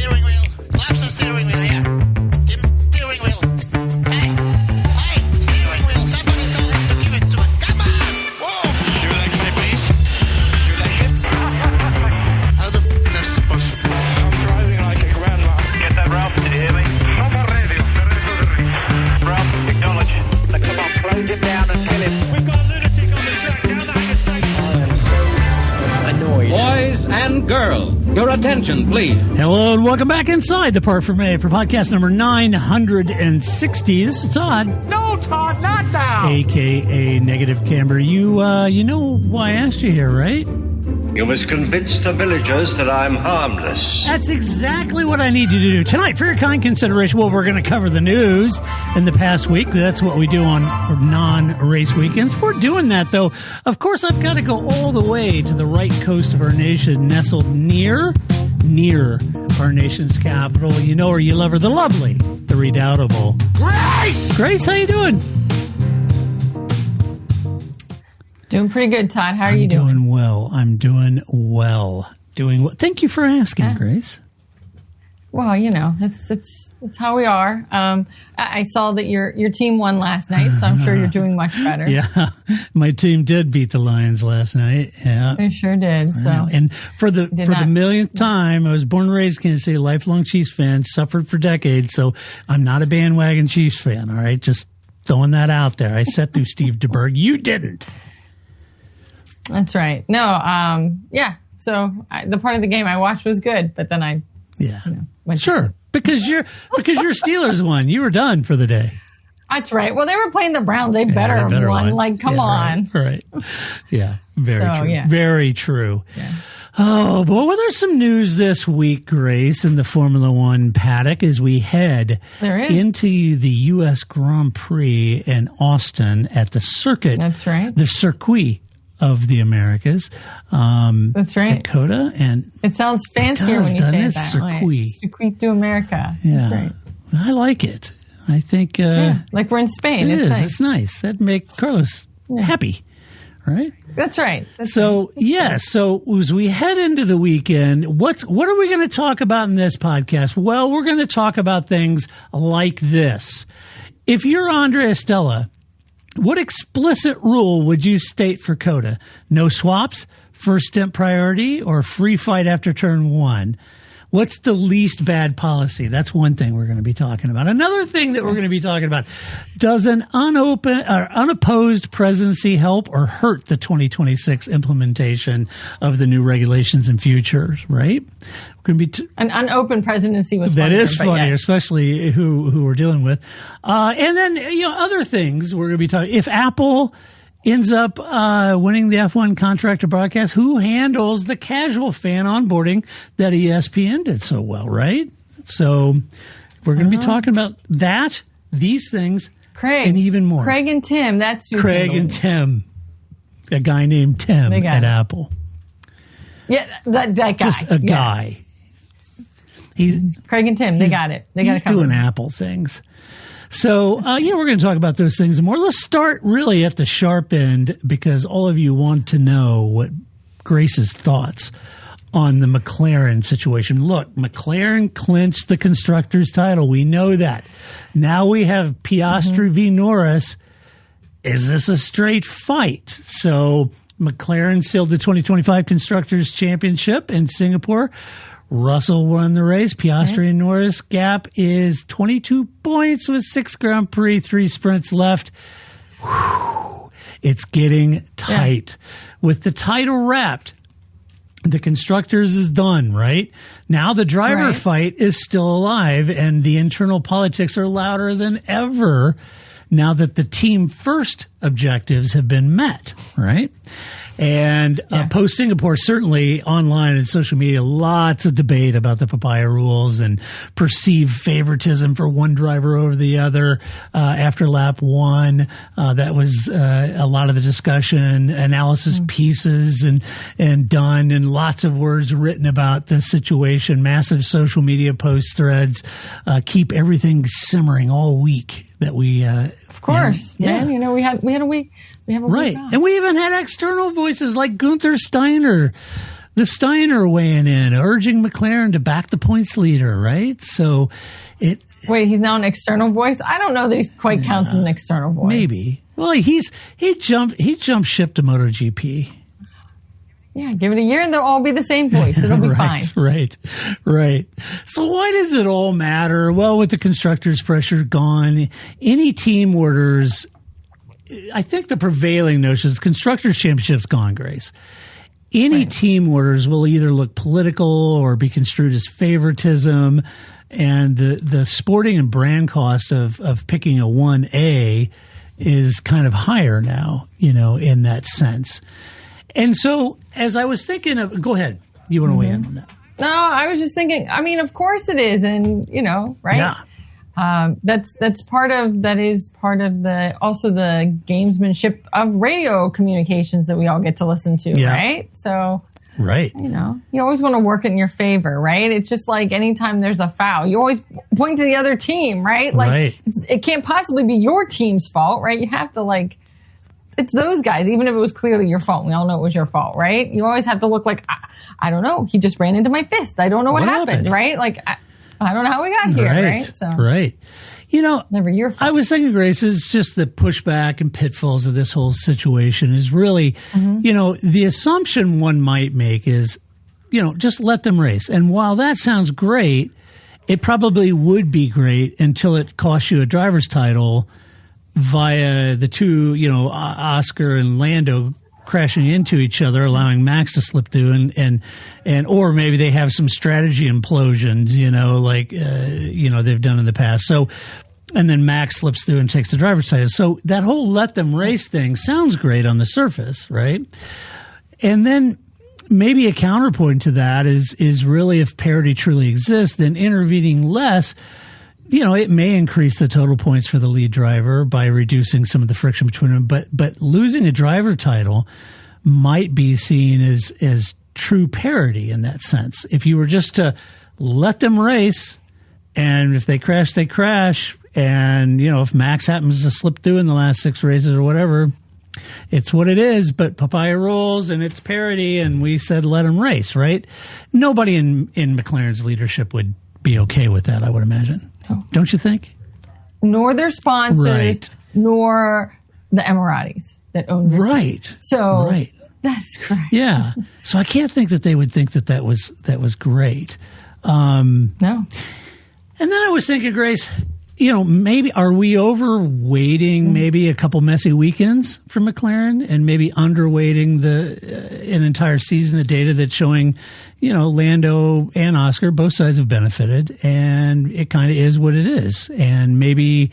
steering wheel. Lapse the steering wheel, yeah. Give him steering wheel. Hey, steering wheel. Somebody tell him to give it to him. Come on! Whoa! Your leg, can I please? Your leg hip. How the f*** is that possible? I'm driving like a grandma. Get that, Ralph? Did you hear me? Number radio. Ralph, acknowledge. Now, come on, close him down and kill him. We've got a lunatic on the track. Down that interstate. Boys and girls, your attention, please. Hello and welcome back inside the Part from A for podcast number 960. This is Todd. No, Todd, not now. A.K.A. Negative Camber. You know why I asked you here, right? You must convince the villagers that I'm harmless. That's exactly what I need you to do. Tonight, for your kind consideration, well, we're going to cover the news in the past week. That's what we do on non-race weekends. If we're doing that, though, of course, I've got to go all the way to the right coast of our nation, nestled near our nation's capital. You know her, you love her, the lovely, the redoubtable Grace, how you doing? Doing pretty good, Todd. How are you doing? I'm doing well. Thank you for asking, Grace. Well, you know, it's how we are. I saw that your team won last night, so I'm sure you're doing much better. Yeah, my team did beat the Lions last night. Yeah, they sure did. So, and for the millionth time, I was born and raised Kansas City, lifelong Chiefs fan, suffered for decades. So I'm not a bandwagon Chiefs fan. All right, just throwing that out there. I sat through Steve DeBerg. You didn't. That's right. No, yeah. So the part of the game I watched was good, but then went sure because your Steelers won. You were done for the day. That's right. Well, they were playing the Browns. They better have won. Like, come on. Right. Yeah. Very true. Yeah. Very true. Yeah. Oh, boy, well, there's some news this week, Grace, in the Formula One paddock as we head into the U.S. Grand Prix in Austin at the circuit. That's right. The circuit of the Americas. That's right. At COTA. And it sounds fancier when you say it that way. Circuit de America. Yeah. That's right. I like it. I think... like we're in Spain. It is. Nice. It's nice. That'd make Carlos happy. Right? That's right. So as we head into the weekend, what are we going to talk about in this podcast? Well, we're going to talk about things like this. If you're Andrea Stella, what explicit rule would you state for COTA? No swaps, first stint priority, or free fight after turn one? What's the least bad policy? That's one thing we're going to be talking about. Another thing that we're going to be talking about, does an unopposed presidency help or hurt the 2026 implementation of the new regulations and futures, right? We're going to be an unopened presidency was that funnier, is funny, especially who we're dealing with. And then, other things we're going to be talking. If Apple ends up winning the F1 contractor broadcast, who handles the casual fan onboarding that ESPN did so well, right? So we're going to be talking about that, these things, Craig, and even more. Craig and Tim, that's who's Craig and Tim, a guy named Tim at Apple. Yeah, that guy. Just a guy. Craig and Tim, they got it. They got it covered. He's doing Apple things. So, we're going to talk about those things and more. Let's start really at the sharp end because all of you want to know what Grace's thoughts on the McLaren situation. Look, McLaren clinched the Constructors title. We know that. Now we have Piastri v. Norris. Is this a straight fight? So McLaren sealed the 2025 Constructors Championship in Singapore. Russell won the race. Piastri and Norris gap is 22 points with 6 Grand Prix, 3 sprints left. Whew. It's getting tight. With the title wrapped, the Constructors is done, right? Now the driver fight is still alive, and the internal politics are louder than ever now that the team first objectives have been met, right? And post-Singapore, certainly online and social media, lots of debate about the Papaya rules and perceived favoritism for one driver over the other after lap one. That was a lot of the discussion, analysis pieces and done, and lots of words written about the situation, massive social media post threads, keep everything simmering all week that we of course, man. You know, we had a week. We have a week off. And we even had external voices like Gunther Steiner, The Steiner weighing in, urging McLaren to back the points leader, right? So Wait, he's now an external voice? I don't know that he quite counts as an external voice. Maybe. Well, he jumped ship to MotoGP. Yeah, give it a year and they'll all be the same voice. It'll be fine. Right. So why does it all matter? Well, with the constructors' pressure gone, any team orders, I think the prevailing notion is constructors' championship's gone, Grace. Any team orders will either look political or be construed as favoritism, and the sporting and brand cost of picking a 1A is kind of higher now, in that sense. And so, as I was thinking of, go ahead. You want to weigh in on that? No, I was just thinking, of course it is. And, right? Yeah. That is part of the gamesmanship of radio communications that we all get to listen to, right? So, right. You always want to work it in your favor, right? It's just like anytime there's a foul, you always point to the other team, right? Like it can't possibly be your team's fault, right? You have to it's those guys, even if it was clearly your fault. We all know it was your fault, right? You always have to look like, I don't know. He just ran into my fist. I don't know what happened, right? Like, I don't know how we got here, right? So, right. Never your fault. I was thinking, Grace, it's just the pushback and pitfalls of this whole situation is really, the assumption one might make is, just let them race. And while that sounds great, it probably would be great until it costs you a driver's title via the two, Oscar and Lando crashing into each other, allowing Max to slip through, and or maybe they have some strategy implosions, they've done in the past. So, and then Max slips through and takes the driver's title. So that whole let them race thing sounds great on the surface, right? And then maybe a counterpoint to that is really, if parity truly exists, then intervening less, it may increase the total points for the lead driver by reducing some of the friction between them. But losing a driver title might be seen as true parity in that sense. If you were just to let them race, and if they crash, they crash. And, if Max happens to slip through in the last 6 races or whatever, it's what it is. But Papaya rules, and it's parity, and we said let them race, right? Nobody in McLaren's leadership would be okay with that, I would imagine. Don't you think? Nor their sponsors, nor the Emiratis that own the team. So that's correct. Yeah. So I can't think that they would think that was great. No. And then I was thinking, Grace, maybe are we overweighting maybe a couple messy weekends for McLaren, and maybe underweighting an entire season of data that's showing, Lando and Oscar, both sides have benefited, and it kind of is what it is. And maybe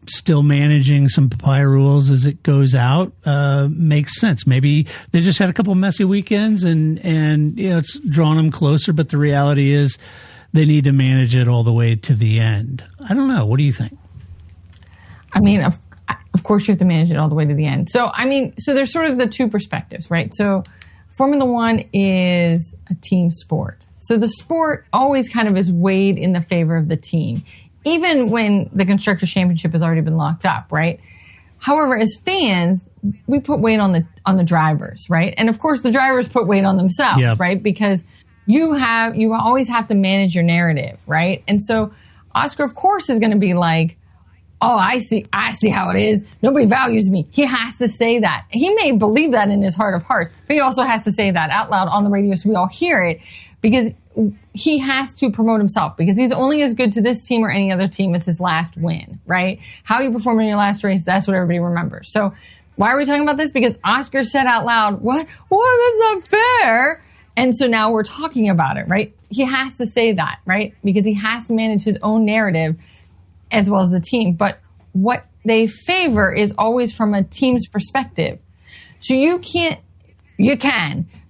still managing some Papaya rules as it goes out makes sense. Maybe they just had a couple messy weekends, and it's drawn them closer, but the reality is they need to manage it all the way to the end. I don't know. What do you think? Of course you have to manage it all the way to the end. So, so there's sort of the two perspectives, right? So Formula One is a team sport. So the sport always kind of is weighed in the favor of the team, even when the Constructors' Championship has already been locked up, right? However, as fans, we put weight on the drivers, right? And of course the drivers put weight on themselves, right? Because you always have to manage your narrative, right? And so Oscar, of course, is going to be like, oh, I see how it is. Nobody values me. He has to say that. He may believe that in his heart of hearts, but he also has to say that out loud on the radio so we all hear it, because he has to promote himself, because he's only as good to this team or any other team as his last win, right? How you perform in your last race, that's what everybody remembers. So why are we talking about this? Because Oscar said out loud, what? That's not fair. And so now we're talking about it, right? He has to say that, right? Because he has to manage his own narrative as well as the team. But what they favor is always from a team's perspective. So you can,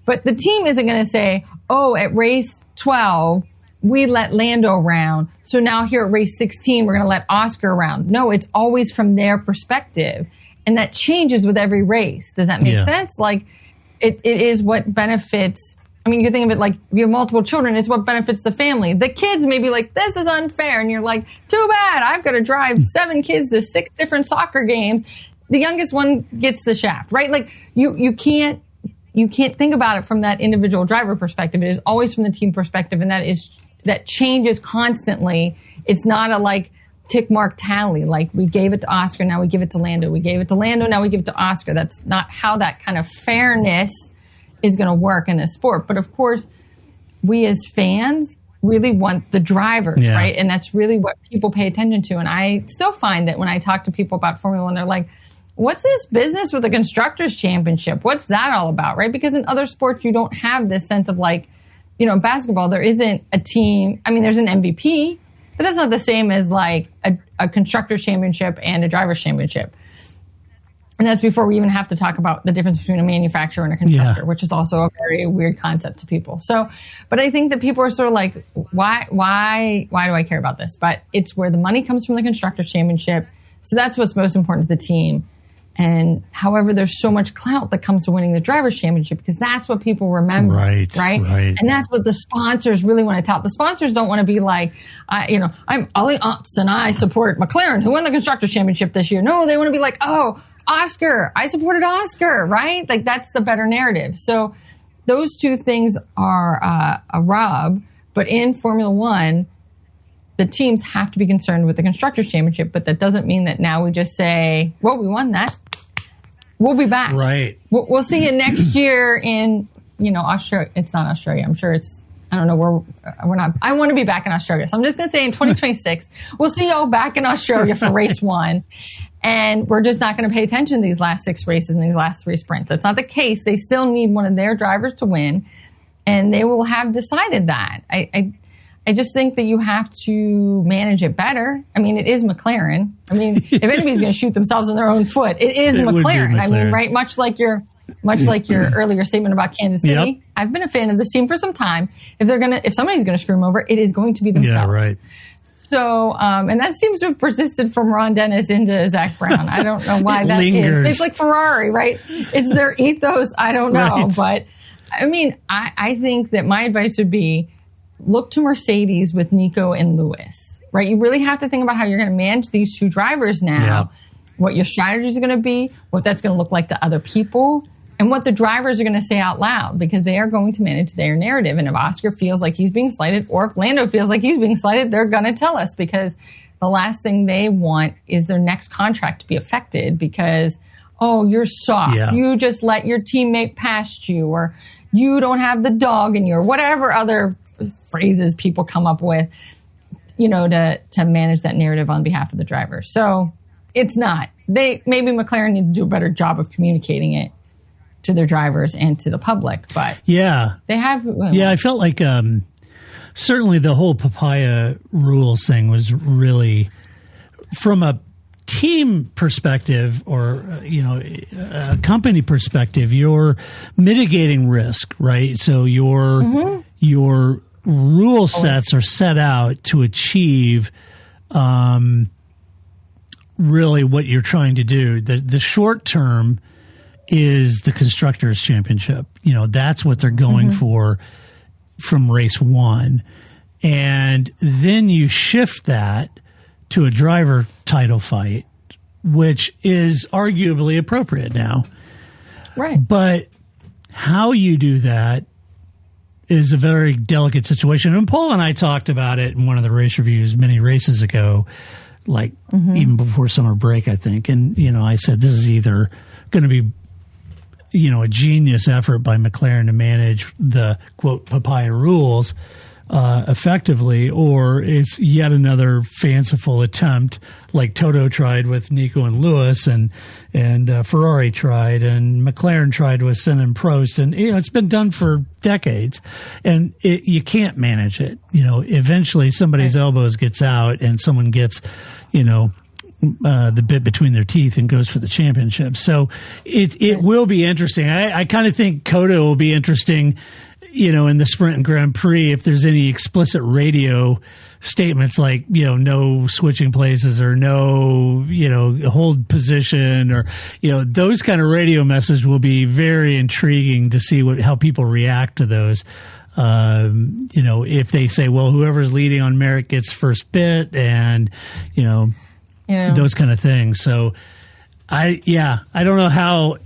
but the team isn't going to say, oh, at race 12, we let Lando around. So now here at race 16, we're going to let Oscar around. No, it's always from their perspective. And that changes with every race. Does that make sense? Like, it is what benefits. You think of it like if you have multiple children, it's what benefits the family. The kids may be like, this is unfair. And you're like, too bad. I've got to drive 7 kids to 6 different soccer games. The youngest one gets the shaft, right? Like you can't you can't think about it from that individual driver perspective. It is always from the team perspective, and that changes constantly. It's not a like tick mark tally, like we gave it to Oscar, now we give it to Lando. We gave it to Lando, now we give it to Oscar. That's not how that kind of fairness is going to work in this sport. But of course, we as fans really want the drivers, right? And that's really what people pay attention to. And I still find that when I talk to people about Formula One, they're like, what's this business with the Constructors Championship? What's that all about, right? Because in other sports, you don't have this sense of like, in basketball, there isn't a team. I mean, there's an MVP, but that's not the same as like a Constructors Championship and a Drivers Championship. And that's before we even have to talk about the difference between a manufacturer and a constructor, which is also a very weird concept to people. So, but I think that people are sort of like, why do I care about this? But it's where the money comes from the Constructors Championship. So that's what's most important to the team. And however, there's so much clout that comes to winning the Drivers' Championship because that's what people remember, right? And that's what the sponsors really want to tout. The sponsors don't want to be like, I'm Ollie Otts and I support McLaren, who won the Constructors' Championship this year. No, they want to be like, oh, Oscar, I supported Oscar, right? Like that's the better narrative. So those two things are a rub. But in Formula One, the teams have to be concerned with the Constructors' Championship, but that doesn't mean that now we just say, well, we won that. We'll be back. Right. We'll see you next year in, Australia. It's not Australia. I'm sure I don't know where we're not. I want to be back in Australia. So I'm just going to say in 2026, we'll see y'all back in Australia for race 1. And we're just not going to pay attention to these last 6 races and these last 3 sprints. That's not the case. They still need one of their drivers to win, and they will have decided that. I just think that you have to manage it better. I mean, it is McLaren. I mean, if anybody's going to shoot themselves in their own foot, it is McLaren. I mean, right? Much like your earlier statement about Kansas City. Yep. I've been a fan of this team for some time. If somebody's going to screw them over, it is going to be themselves. Yeah, right. So, and that seems to have persisted from Ron Dennis into Zach Brown. I don't know why that is. It's like Ferrari, right? It's their ethos. I don't know. Right. But I mean, I think that my advice would be look to Mercedes with Nico and Lewis, right? You really have to think about how you're going to manage these 2 drivers now, what your strategies are going to be, what that's going to look like to other people, and what the drivers are going to say out loud, because they are going to manage their narrative. And if Oscar feels like he's being slighted, or if Lando feels like he's being slighted, they're going to tell us, because the last thing they want is their next contract to be affected because, oh, you're soft. Yeah. You just let your teammate past you, or you don't have the dog in you, or whatever other phrases people come up with, to manage that narrative on behalf of the driver. So it's not. Maybe McLaren need to do a better job of communicating it to their drivers and to the public, but they have. I felt like certainly the whole Papaya rules thing was really, from a team perspective or a company perspective, you're mitigating risk, right? So your rule sets are set out to achieve really what you're trying to do. The short term is the Constructors Championship. That's what they're going for from race 1. And then you shift that to a driver title fight, which is arguably appropriate now. Right. But how you do that is a very delicate situation. And Paul and I talked about it in one of the race reviews many races ago, like even before summer break, I think. And, I said, this is either going to be, a genius effort by McLaren to manage the, quote, Papaya rules effectively, or it's yet another fanciful attempt like Toto tried with Nico and Lewis, and Ferrari tried, and McLaren tried with Senna and Prost, and it's been done for decades, and you can't manage it. Eventually somebody's elbows gets out and someone gets the bit between their teeth and goes for the championship. So it will be interesting. I kind of think Coda will be interesting, in the Sprint and Grand Prix, if there's any explicit radio statements like, no switching places, or no, hold position, or, those kind of radio messages will be very intriguing to see how people react to those. If they say, well, whoever's leading on merit gets first bit, and, those kind of things. So I don't know how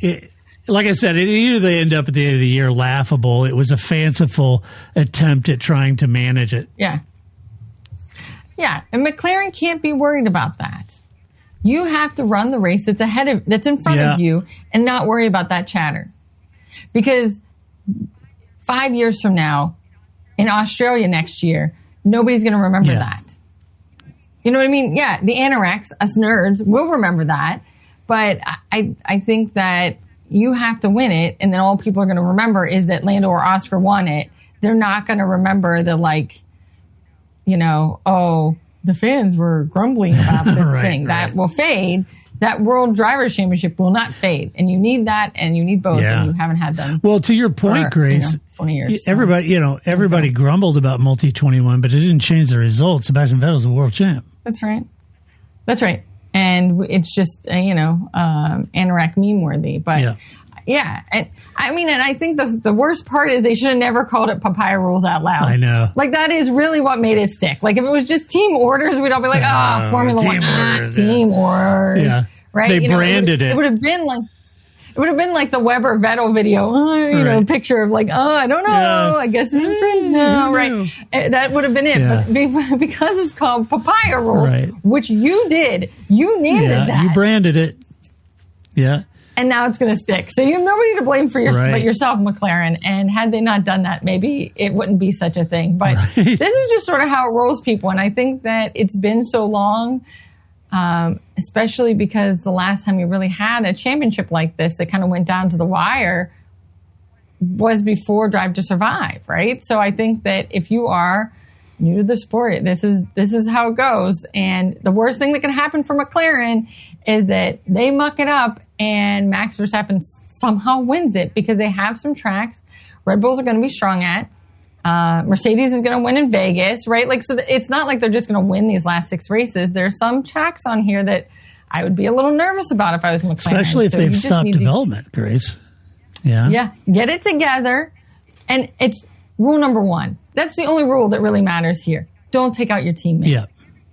like I said, it either end up at the end of the year laughable. It was a fanciful attempt at trying to manage it. Yeah. Yeah, and McLaren can't be worried about that. You have to run the race that's in front of you and not worry about that chatter. Because 5 years from now, in Australia next year, nobody's going to remember that. You know what I mean? Yeah, the anoraks, us nerds, will remember that. But I think that you have to win it, and then all people are going to remember is that Lando or Oscar won it. They're not going to remember the, the fans were grumbling about this thing. That will fade. That World Drivers' Championship will not fade. And you need that, and you need both, and you haven't had them. Well, to your point, Grace, 20 years. Everybody grumbled about Multi-21, but it didn't change the results. Sebastian Vettel's a world champ. That's right. And it's just, anorak meme worthy. But yeah. And I think the worst part is they should have never called it Papaya rules out loud. I know. Like, that is really what made it stick. Like, if it was just team orders, we'd all be like, Formula One, team orders. Yeah. Right? They branded it. It would have been like the Weber Vettel video, picture of I don't know. Yeah. I guess we're friends now, right? That would have been it. Yeah. But because it's called Papaya rules, which you did, you named it that. You branded it. Yeah. And now it's going to stick. So you have nobody to blame for but yourself, McLaren. And had they not done that, maybe it wouldn't be such a thing. But this is just sort of how it rolls, people. And I think that it's been so long, especially because the last time you really had a championship like this that kind of went down to the wire was before Drive to Survive, right? So I think that if you are new to the sport, this is how it goes. And the worst thing that can happen for McLaren is that they muck it up and Max Verstappen somehow wins it because they have some tracks Red Bulls are going to be strong at. Mercedes is going to win in Vegas, right? So it's not like they're just going to win these last 6 races. There's some tracks on here that I would be a little nervous about if I was McLaren. Especially if they've stopped development, Grace. Yeah. Yeah. Get it together. And it's rule number 1. That's the only rule that really matters here. Don't take out your teammate. Yeah.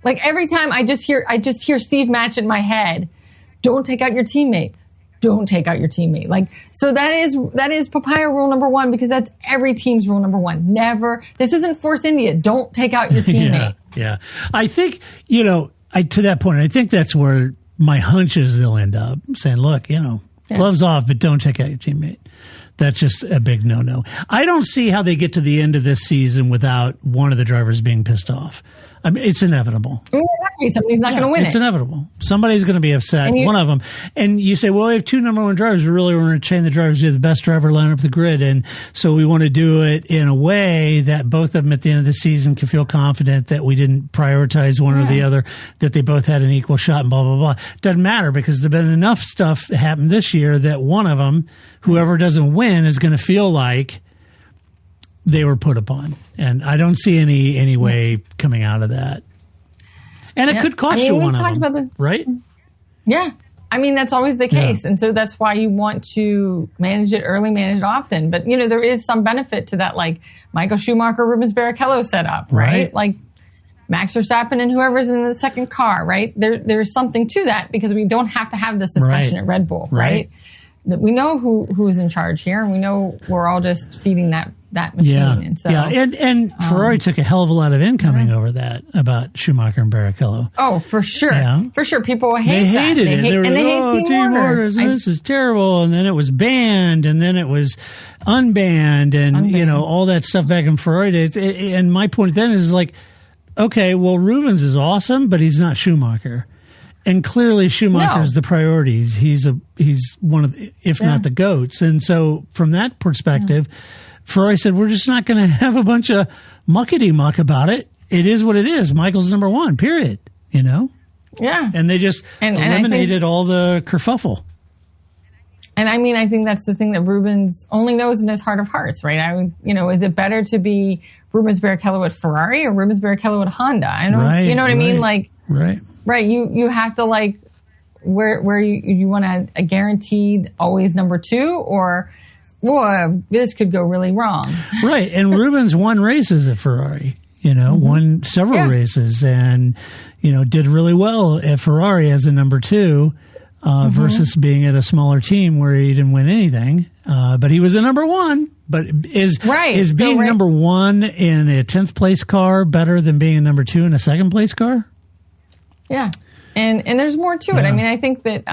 Like, every time I just hear Steve Match in my head. Don't take out your teammate. Don't take out your teammate. So that is Papaya rule number 1, because that's every team's rule number 1. Never. This isn't Force India. Don't take out your teammate. Yeah. I think, to that point, I think that's where my hunch is they'll end up saying, look, gloves off, but don't take out your teammate. That's just a big no-no. I don't see how they get to the end of this season without one of the drivers being pissed off. I mean, it's inevitable. Somebody's not going to win It's inevitable. Somebody's going to be upset, one of them. And you say, well, we have 2 number 1 drivers. We really want to train the drivers to be the best driver line up the grid. And so we want to do it in a way that both of them at the end of the season can feel confident that we didn't prioritize one or the other, that they both had an equal shot and blah, blah, blah. Doesn't matter, because there's been enough stuff that happened this year that one of them, whoever doesn't win, is going to feel like they were put upon. And I don't see any way coming out of that. And it could cost you one of them, right? Yeah. That's always the case. And so that's why you want to manage it early, manage it often. But, there is some benefit to that, like Michael Schumacher, Rubens Barrichello setup, right? Like Max Verstappen and whoever's in the second car, right? There's something to that, because we don't have to have this discussion at Red Bull, right? That we know who's in charge here, and we know we're all just feeding that machine. Yeah. And so, and Ferrari took a hell of a lot of incoming over that, about Schumacher and Barrichello. Oh, for sure. Yeah. For sure. People hate They hated it. They hate team orders. This is terrible. And then it was banned, and then it was unbanned, and, all that stuff back in Ferrari. And my point then is okay, well, Rubens is awesome, but he's not Schumacher. And clearly Schumacher's the priority. He's one of, if not the GOATs. And so from that perspective, Ferrari said, we're just not going to have a bunch of muckety-muck about it. It is what it is. Michael's number 1, period. Yeah. And they just eliminated all the kerfuffle. And I think that's the thing that Rubens only knows in his heart of hearts, right? Is it better to be Rubens Barrichello at Ferrari or Rubens Barrichello at Honda? I don't, you know what I mean? Right. You have to where you want a guaranteed always number 2, or this could go really wrong. Right. And Rubens won races at Ferrari, won several races, and, did really well at Ferrari as a number 2. versus being at a smaller team where he didn't win anything. But he was a number one. But is being number one in a 10th place car better than being a number two in a second place car? Yeah. And there's more to it. I mean, I think that,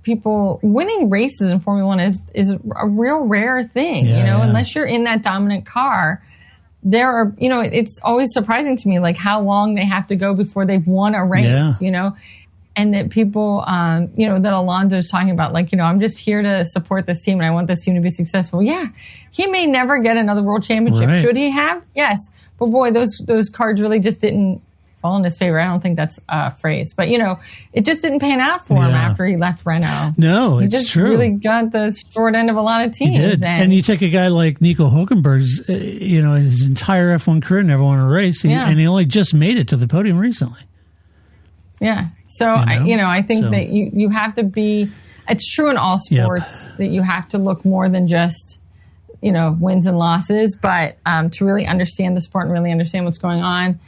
people winning races in Formula One is a real rare thing, unless you're in that dominant car. There are, it's always surprising to me, like how long they have to go before they've won a race, and that people, that Alonso's talking about, like, I'm just here to support this team and I want this team to be successful. Yeah. He may never get another world championship. Right. Should he have? Yes. But boy, those cards really just didn't fall in his favor. I don't think that's a phrase, but it just didn't pan out for him after he left Renault. No, he it's just true. Really got the short end of a lot of teams. He did. And you take a guy like Nico Hülkenberg's, his entire F1 career never won a race, and he only just made it to the podium recently. Yeah. So I think that you have to be. It's true in all sports that you have to look more than just wins and losses, but to really understand the sport and really understand what's going on.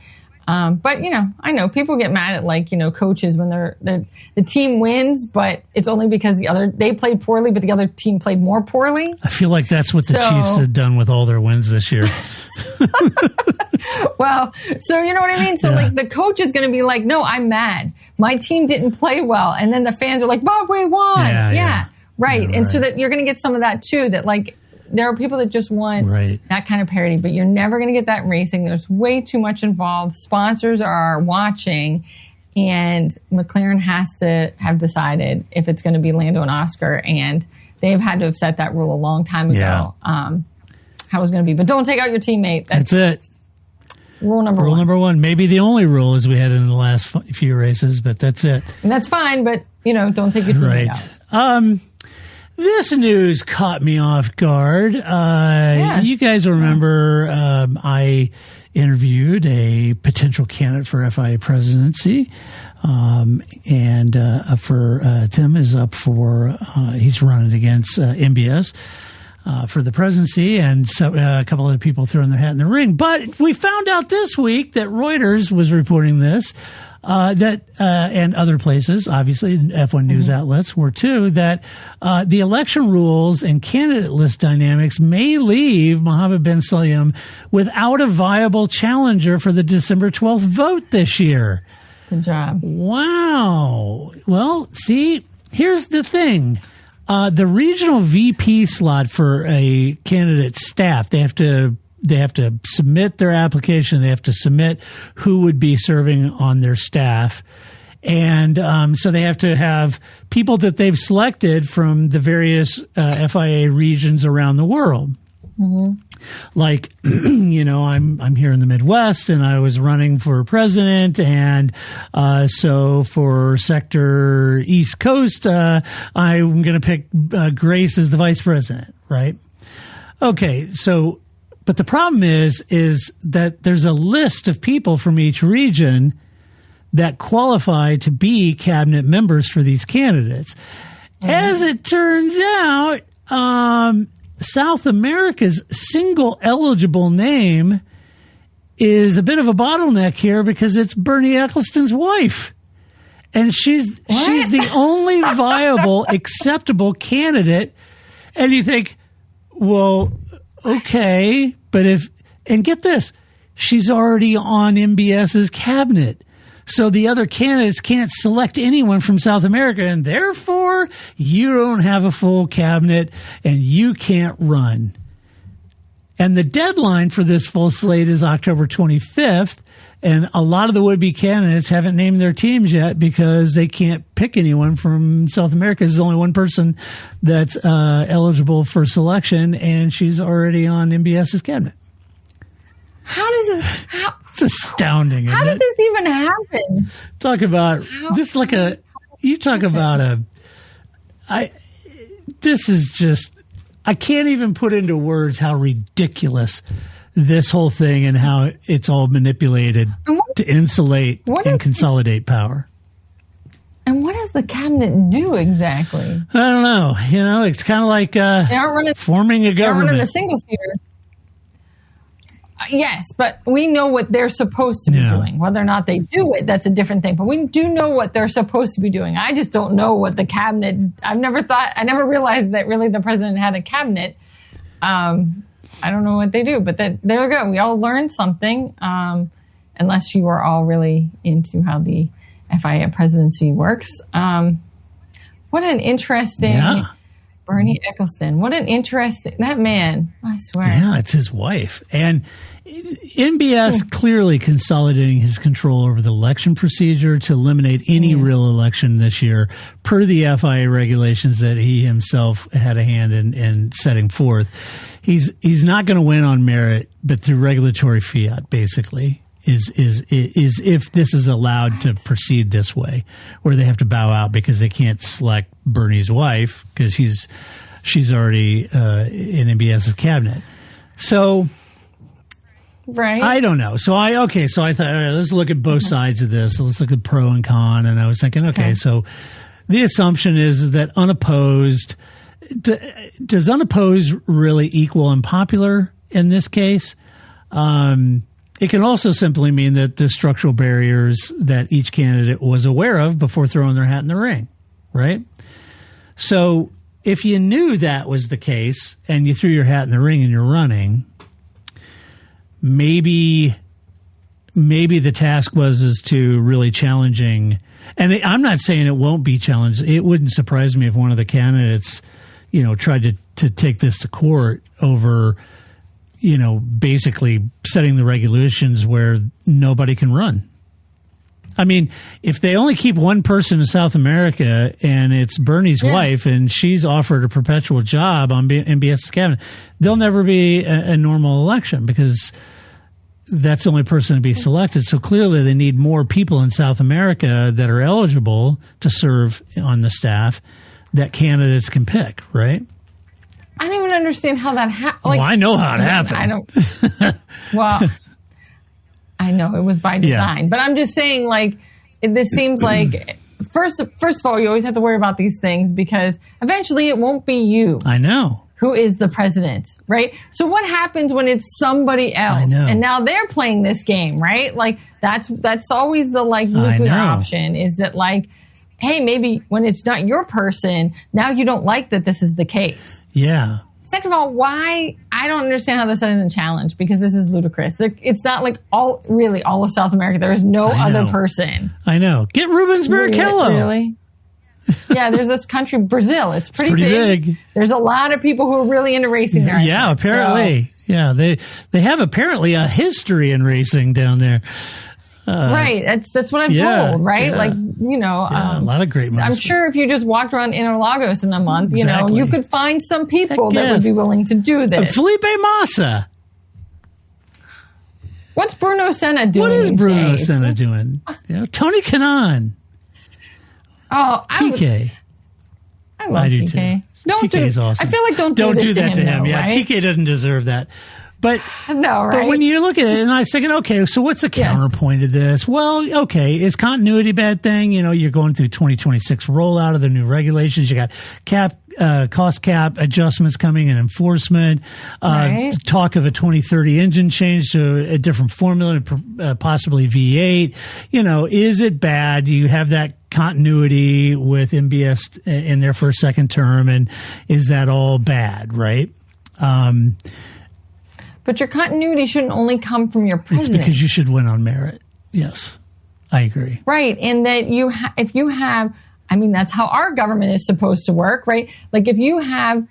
But I know people get mad at coaches when the team wins, but it's only because they played poorly, but the other team played more poorly. I feel like that's what the Chiefs had done with all their wins this year. Well, so you know what I mean? So the coach is going to be like, no, I'm mad. My team didn't play well. And then the fans are like, but we won. Yeah. Right. And so that you're going to get some of that too, that there are people that just want that kind of parity, but you're never going to get that in racing. There's way too much involved. Sponsors are watching, and McLaren has to have decided if it's going to be Lando and Oscar, and they've had to have set that rule a long time ago, how it's going to be. But don't take out your teammate. That's it. Rule number one. Rule number one. Maybe the only rule as we had in the last few races, but that's it. And that's fine, but, don't take your teammate out. This news caught me off guard. You guys remember I interviewed a potential candidate for FIA presidency, and for Tim is up for he's running against MBS for the presidency, and so a couple other people throwing their hat in the ring. But we found out this week that Reuters was reporting this. And other places, obviously, F1 news outlets were too, that the election rules and candidate list dynamics may leave Mohammed bin Sulayem without a viable challenger for the December 12th vote this year. Good job. Wow. Well, see, here's the thing. The regional VP slot for a candidate's staff, they have to submit their application. They have to submit who would be serving on their staff. And so they have to have people that they've selected from the various FIA regions around the world. Mm-hmm. Like, I'm here in the Midwest, and I was running for president. And so for sector East Coast, I'm going to pick Grace as the vice president, right? Okay, so... But the problem is that there's a list of people from each region that qualify to be cabinet members for these candidates. Mm-hmm. As it turns out, South America's single eligible name is a bit of a bottleneck here because it's Bernie Ecclestone's wife. And she's the only viable, acceptable candidate. And you think, well... Okay, but and get this, she's already on MBS's cabinet. So the other candidates can't select anyone from South America, and therefore you don't have a full cabinet and you can't run. And the deadline for this full slate is October 25th. And a lot of the would-be candidates haven't named their teams yet because they can't pick anyone from South America. There's only one person that's eligible for selection, and she's already on MBS's cabinet. It's astounding. How did this even happen? Talk about this like a. You talk about a. This is just. I can't even put into words how ridiculous this whole thing and how it's all manipulated to insulate and consolidate power. And what does the cabinet do exactly? I don't know. It's kind of like forming a government. They're running the single-seater. Yes, but we know what they're supposed to be Yeah. doing. Whether or not they do it, that's a different thing. But we do know what they're supposed to be doing. I just don't know what the cabinet. I never realized that really the president had a cabinet. I don't know what they do, but there we go. We all learned something. Unless you are all really into how the FIA presidency works. What an interesting Bernie Ecclestone. What an interesting, that man, I swear. Yeah, it's his wife. And NBS clearly consolidating his control over the election procedure to eliminate any real election this year per the FIA regulations that he himself had a hand in setting forth. He's not going to win on merit, but through regulatory fiat, basically. Is if this is allowed to proceed this way, where they have to bow out because they can't select Bernie's wife because she's already in NBS's cabinet. So, right? I don't know. So I thought, all right, let's look at both sides of this. Let's look at pro and con. And I was thinking, okay. So the assumption is that unopposed. Does unopposed really equal unpopular in this case? It can also simply mean that the structural barriers that each candidate was aware of before throwing their hat in the ring, right? So if you knew that was the case and you threw your hat in the ring and you're running, maybe the task was to really challenging. And I'm not saying it won't be challenged. It wouldn't surprise me if one of the candidates, tried to take this to court over, basically setting the regulations where nobody can run. I mean, if they only keep one person in South America and it's Bernie's wife and she's offered a perpetual job on NBS's cabinet, there'll never be a normal election because that's the only person to be selected. So clearly they need more people in South America that are eligible to serve on the staff that candidates can pick, right? I don't even understand how that happened. Well, I know how it happened. I don't. Well, I know it was by design, but I'm just saying, this seems like first of all, you always have to worry about these things because eventually it won't be you. I know. Who is the president, right? So what happens when it's somebody else? And now they're playing this game, right? That's always the nuclear option is that hey, maybe when it's not your person, now you don't like that this is the case. Yeah. Second of all, why? I don't understand how this isn't challenged because this is ludicrous. It's not all of South America. There's no other person. I know. Get Rubens Barrichello. Really? Yeah, there's this country, Brazil. It's pretty big. There's a lot of people who are really into racing there. Yeah, apparently. So, yeah, they have apparently a history in racing down there. Right. That's what I'm told, right? Yeah. A lot of great motorsports. I'm sure if you just walked around Interlagos in a month, you could find some people that would be willing to do this. Felipe Massa. What's Bruno Senna doing? What is Bruno days? Senna doing? Tony Kanaan. Oh, TK. I love TK. TK's awesome. I feel like don't do that to him. Though, yeah, right? TK doesn't deserve that. But no, right? But when you look at it, and I was thinking, okay, so what's the counterpoint to this? Well, okay, is continuity a bad thing? You're going through 2026 rollout of the new regulations. You got cost cap adjustments coming and enforcement. Talk of a 2030 engine change to a different formula, possibly V8. Is it bad? You have that continuity with MBS in there for a second term, and is that all bad? Right. But your continuity shouldn't only come from your president. It's because you should win on merit. Yes, I agree. Right, and that if you have, that's how our government is supposed to work, right? If you have,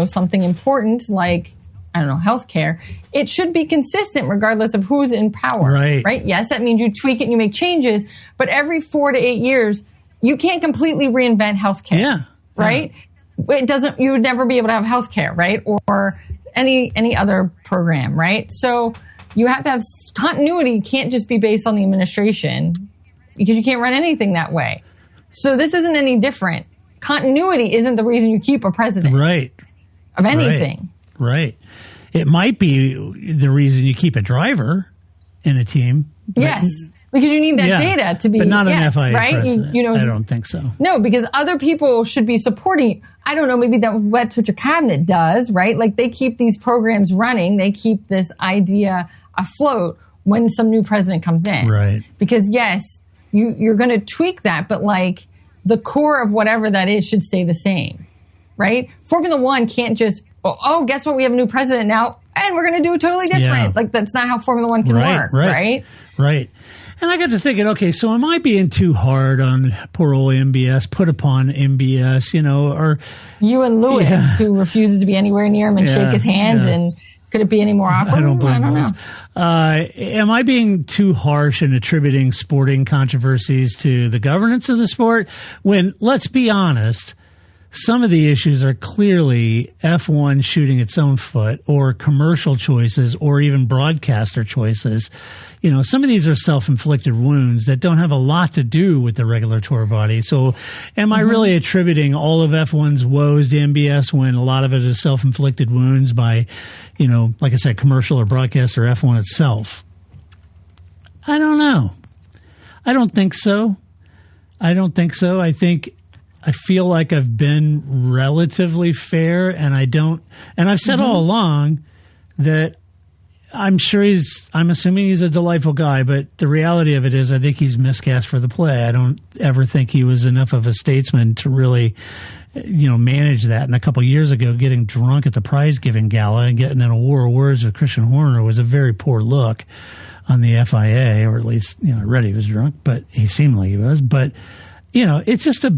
something important like, healthcare, it should be consistent regardless of who's in power. Right? Yes, that means you tweak it and you make changes, but every 4 to 8 years, you can't completely reinvent healthcare. Yeah. Right? It doesn't. You would never be able to have healthcare, right? Or any other program, right? So you have to have continuity. Can't just be based on the administration because you can't run anything that way. So this isn't any different. Continuity isn't the reason you keep a president, right? Of anything, right? It might be the reason you keep a driver in a team. Yes, Because you need that data to be, but not an FIA right? president. I don't think so. No, because other people should be supporting. I don't know, maybe that's what your cabinet does, right? Like they keep these programs running. They keep this idea afloat when some new president comes in. Right. Because yes, you're going to tweak that, but like the core of whatever that is should stay the same, right? Formula One can't just, oh, guess what? We have a new president now and we're going to do it totally different. Yeah. Like that's not how Formula One can work, right? Right. And I got to thinking, okay, so am I being too hard on poor old MBS, put upon MBS, or you and Lewis, who refuses to be anywhere near him and shake his hands, and could it be any more awkward? I don't blame know. Am I being too harsh in attributing sporting controversies to the governance of the sport when, let's be honest, some of the issues are clearly F1 shooting its own foot or commercial choices or even broadcaster choices. Some of these are self-inflicted wounds that don't have a lot to do with the regulatory body. So am I really attributing all of F1's woes to MBS when a lot of it is self-inflicted wounds by, like I said, commercial or broadcast or F1 itself? I don't know. I don't think so. I feel like I've been relatively fair, and I've said all along that I'm assuming he's a delightful guy, but the reality of it is I think he's miscast for the play. I don't ever think he was enough of a statesman to really, manage that. And a couple of years ago, getting drunk at the prize-giving gala and getting in a war of words with Christian Horner was a very poor look on the FIA, or at least, I read he was drunk, but he seemed like he was. But it's just it's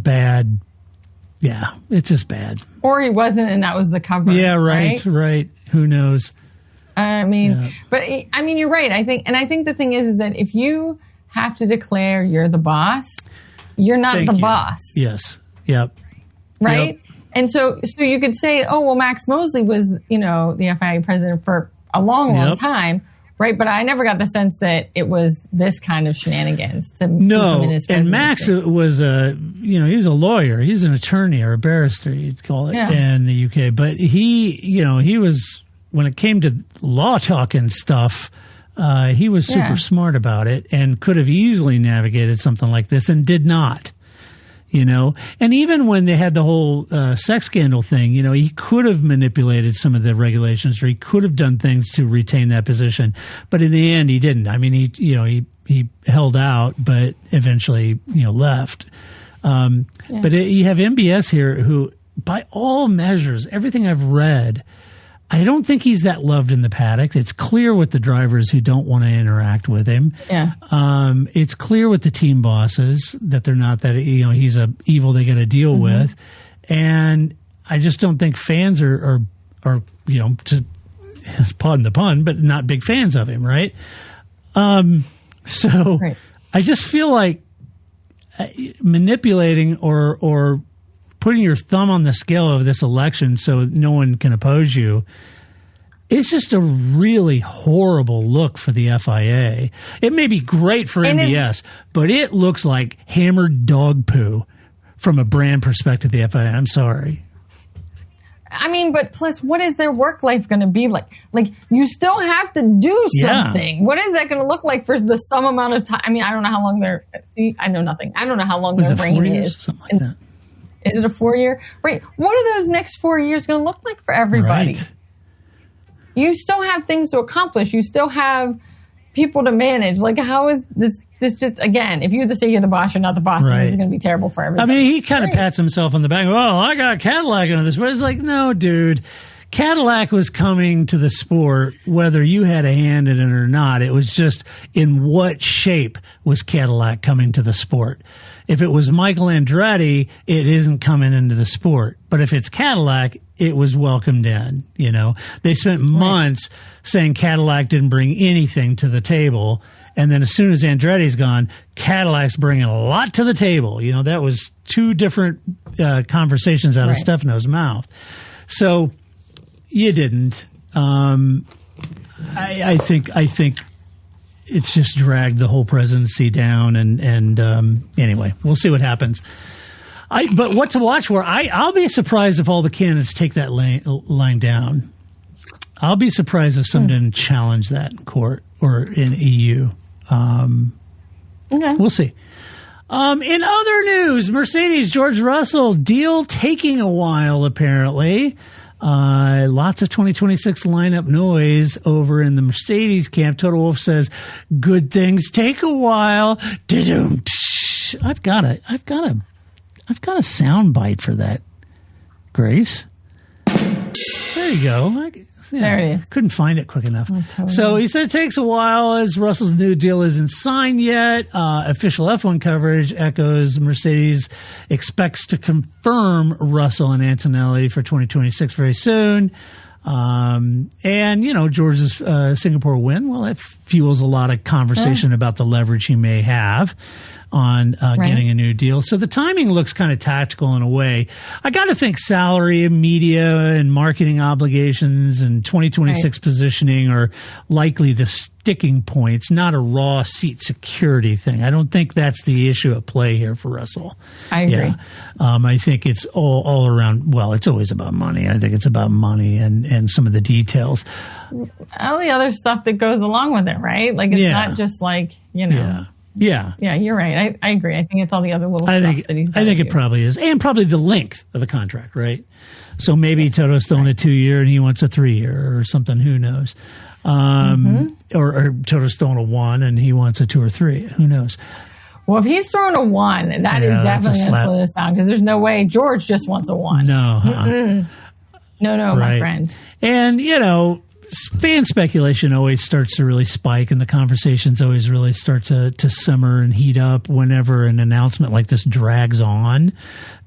just bad. Or he wasn't, and that was the cover. Yeah, right. Who knows? But you're right. I think the thing is that if you have to declare you're the boss, you're not the boss. Yes. Yep. Right? Yep. And so you could say, oh, well, Max Mosley was, the FIA president for a long time. Right, but I never got the sense that it was this kind of shenanigans to keep him in his presidency. And Max was he was a lawyer. He was an attorney or a barrister, you'd call it, in the UK. But he was, when it came to law talk and stuff, he was super smart about it and could have easily navigated something like this and did not. And even when they had the whole sex scandal thing, he could have manipulated some of the regulations, or he could have done things to retain that position. But in the end, he didn't. I mean, he held out, but eventually, left. But you have MBS here who, by all measures, everything I've read, I don't think he's that loved in the paddock. It's clear with the drivers who don't want to interact with him. Yeah. It's clear with the team bosses that they're not that, he's a evil they got to deal with. And I just don't think fans are pardon the pun, but not big fans of him. Right. So I just feel like manipulating or putting your thumb on the scale of this election so no one can oppose you, it's just a really horrible look for the FIA. It may be great for MBS, but it looks like hammered dog poo from a brand perspective, the FIA. I'm sorry. I mean, but plus, what is their work life going to be like? Like, you still have to do something. What is that going to look like for the some amount of time? I mean, I don't know how long I know nothing. I don't know how long their reign is. Something like that. Is it a 4-year? Right. What are those next 4 years going to look like for everybody? Right. You still have things to accomplish. You still have people to manage. Like, how is this just, again, if you have to say you're the boss, you're not the boss, this is going to be terrible for everybody. I mean, he kind of pats himself on the back. Well, I got Cadillac into this. But it's like, no, dude. Cadillac was coming to the sport whether you had a hand in it or not. It was just in what shape was Cadillac coming to the sport. If it was Michael Andretti, it isn't coming into the sport. But if it's Cadillac, it was welcomed in. They spent months saying Cadillac didn't bring anything to the table. And then as soon as Andretti's gone, Cadillac's bringing a lot to the table. That was two different conversations out of Stefano's mouth. So you didn't. I think it's just dragged the whole presidency down. And anyway, we'll see what happens. But what to watch for? I'll be surprised if all the candidates take that line down. I'll be surprised if some didn't challenge that in court or in EU. Okay. We'll see. In other news, Mercedes George Russell deal taking a while, apparently. Lots of 2026 lineup noise over in the Mercedes camp. Total Wolf says, good things take a while. Da-dum, tsh. I've got a sound bite for that, Grace. There you go. There it is. Couldn't find it quick enough. Totally. So he said it takes a while as Russell's new deal isn't signed yet. Official F1 coverage echoes Mercedes expects to confirm Russell and Antonelli for 2026 very soon. And, George's Singapore win, well, that fuels a lot of conversation about the leverage he may have on getting a new deal. So the timing looks kind of tactical in a way. I got to think salary, media, and marketing obligations and 2026 positioning are likely the sticking points, not a raw seat security thing. I don't think that's the issue at play here for Russell. I agree. Yeah. I think it's all around. Well, it's always about money. I think it's about money and some of the details. All the other stuff that goes along with it, right? Like, it's not just like, Yeah, you're right. I agree. I think it's all the other little stuff that he's I think it probably is. And probably the length of the contract, right? So maybe Toto's throwing a 2-year and he wants a 3-year or something. Who knows? Or Toto's throwing a 1 and he wants a 2 or 3. Who knows? Well, if he's throwing a 1, that is definitely going to slow this down because there's no way George just wants a 1. No. No, my friend. And, fan speculation always starts to really spike and the conversations always really start to simmer and heat up whenever an announcement like this drags on.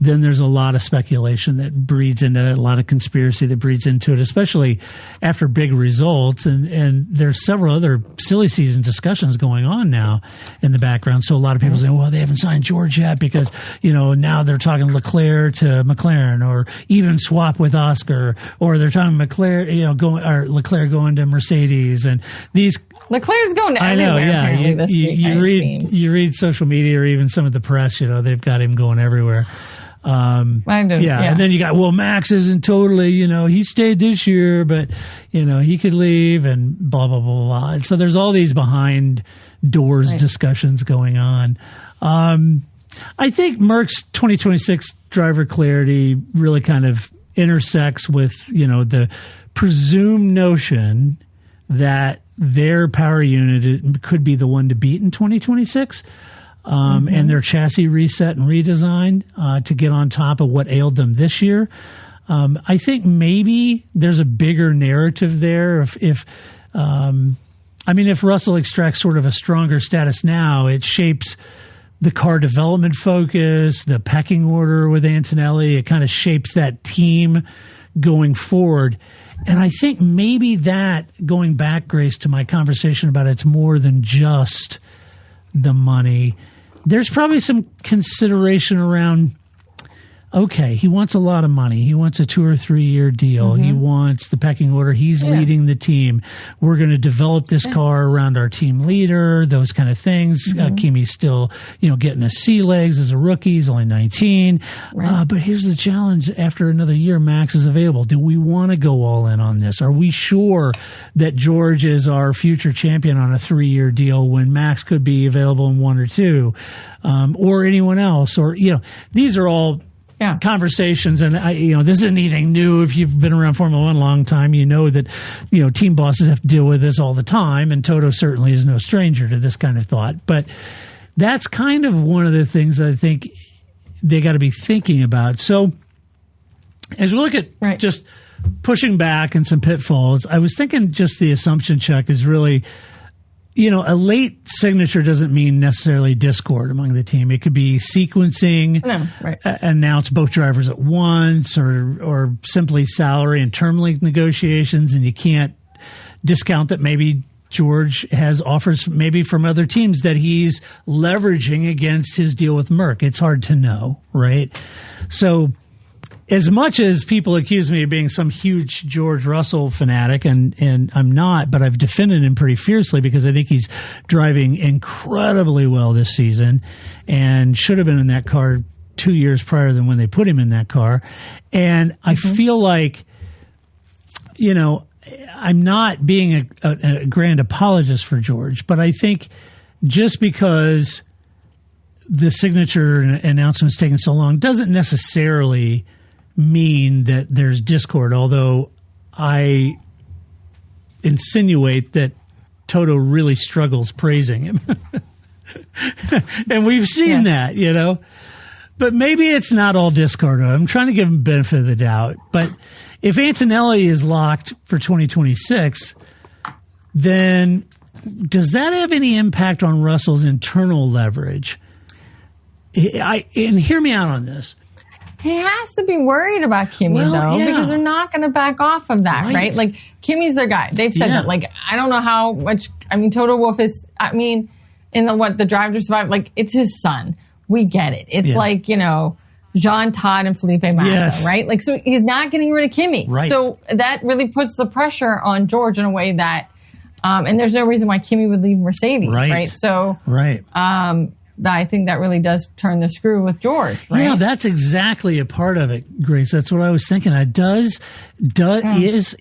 Then there's a lot of speculation that breeds into it, a lot of conspiracy that breeds into it, especially after big results. And there's several other silly season discussions going on now in the background. So a lot of people say, well, they haven't signed George yet because, now they're talking Leclerc to McLaren or even swap with Oscar, or they're talking Leclerc going to Mercedes, and these Leclerc's going to everywhere. I know, yeah. Apparently this week, You read social media or even some of the press. They've got him going everywhere. And then you got Max isn't totally. He stayed this year, but he could leave, and blah blah blah blah. And so there's all these behind doors discussions going on. I think Merck's 2026 driver clarity really kind of intersects with the presumed notion that their power unit could be the one to beat in 2026, and their chassis reset and redesign to get on top of what ailed them this year. I think maybe there's a bigger narrative there. If Russell extracts sort of a stronger status now, it shapes the car development focus, the pecking order with Antonelli. It kind of shapes that team going forward. And I think maybe that, going back, Grace, to my conversation about it's more than just the money, there's probably some consideration around, okay, he wants a lot of money. He wants a 2 or 3 year deal. He wants the pecking order. He's leading the team. We're going to develop this car around our team leader, those kind of things. Kimi's still, getting his sea legs as a rookie. He's only 19. But here's the challenge. After another year, Max is available. Do we want to go all in on this? Are we sure that George is our future champion on a 3-year deal when Max could be available in 1 or 2, or anyone else? Or, these are all conversations, and this isn't anything new. If you've been around Formula One a long time, you know that team bosses have to deal with this all the time, and Toto certainly is no stranger to this kind of thought. But that's kind of one of the things that I think they got to be thinking about. So as we look at just pushing back and some pitfalls, I was thinking just the assumption check is really, a late signature doesn't mean necessarily discord among the team. It could be sequencing, announce both drivers at once, or simply salary and term length negotiations, and you can't discount that maybe George has offers maybe from other teams that he's leveraging against his deal with Merck. It's hard to know, right? So as much as people accuse me of being some huge George Russell fanatic, and I'm not, but I've defended him pretty fiercely because I think he's driving incredibly well this season and should have been in that car 2 years prior than when they put him in that car. And I feel like, I'm not being a grand apologist for George, but I think just because the signature announcement's taking so long doesn't necessarily mean that there's discord, although I insinuate that Toto really struggles praising him. And we've seen that, you know. But maybe it's not all discord. I'm trying to give him benefit of the doubt. But if Antonelli is locked for 2026, then does that have any impact on Russell's internal leverage? And hear me out on this. He has to be worried about Kimi, because they're not going to back off of that, right? Like, Kimi's their guy. They've said that. Like, I don't know how much. I mean, Toto Wolff is. I mean, in the Drive to Survive, like, it's his son. We get it. It's like, you know, Jean Todt and Felipe Massa, right? Like, so he's not getting rid of Kimi. Right. So that really puts the pressure on George in a way that, and there's no reason why Kimi would leave Mercedes, right? So, I think that really does turn the screw with George, right? Yeah, that's exactly a part of it, Grace. That's what I was thinking. Is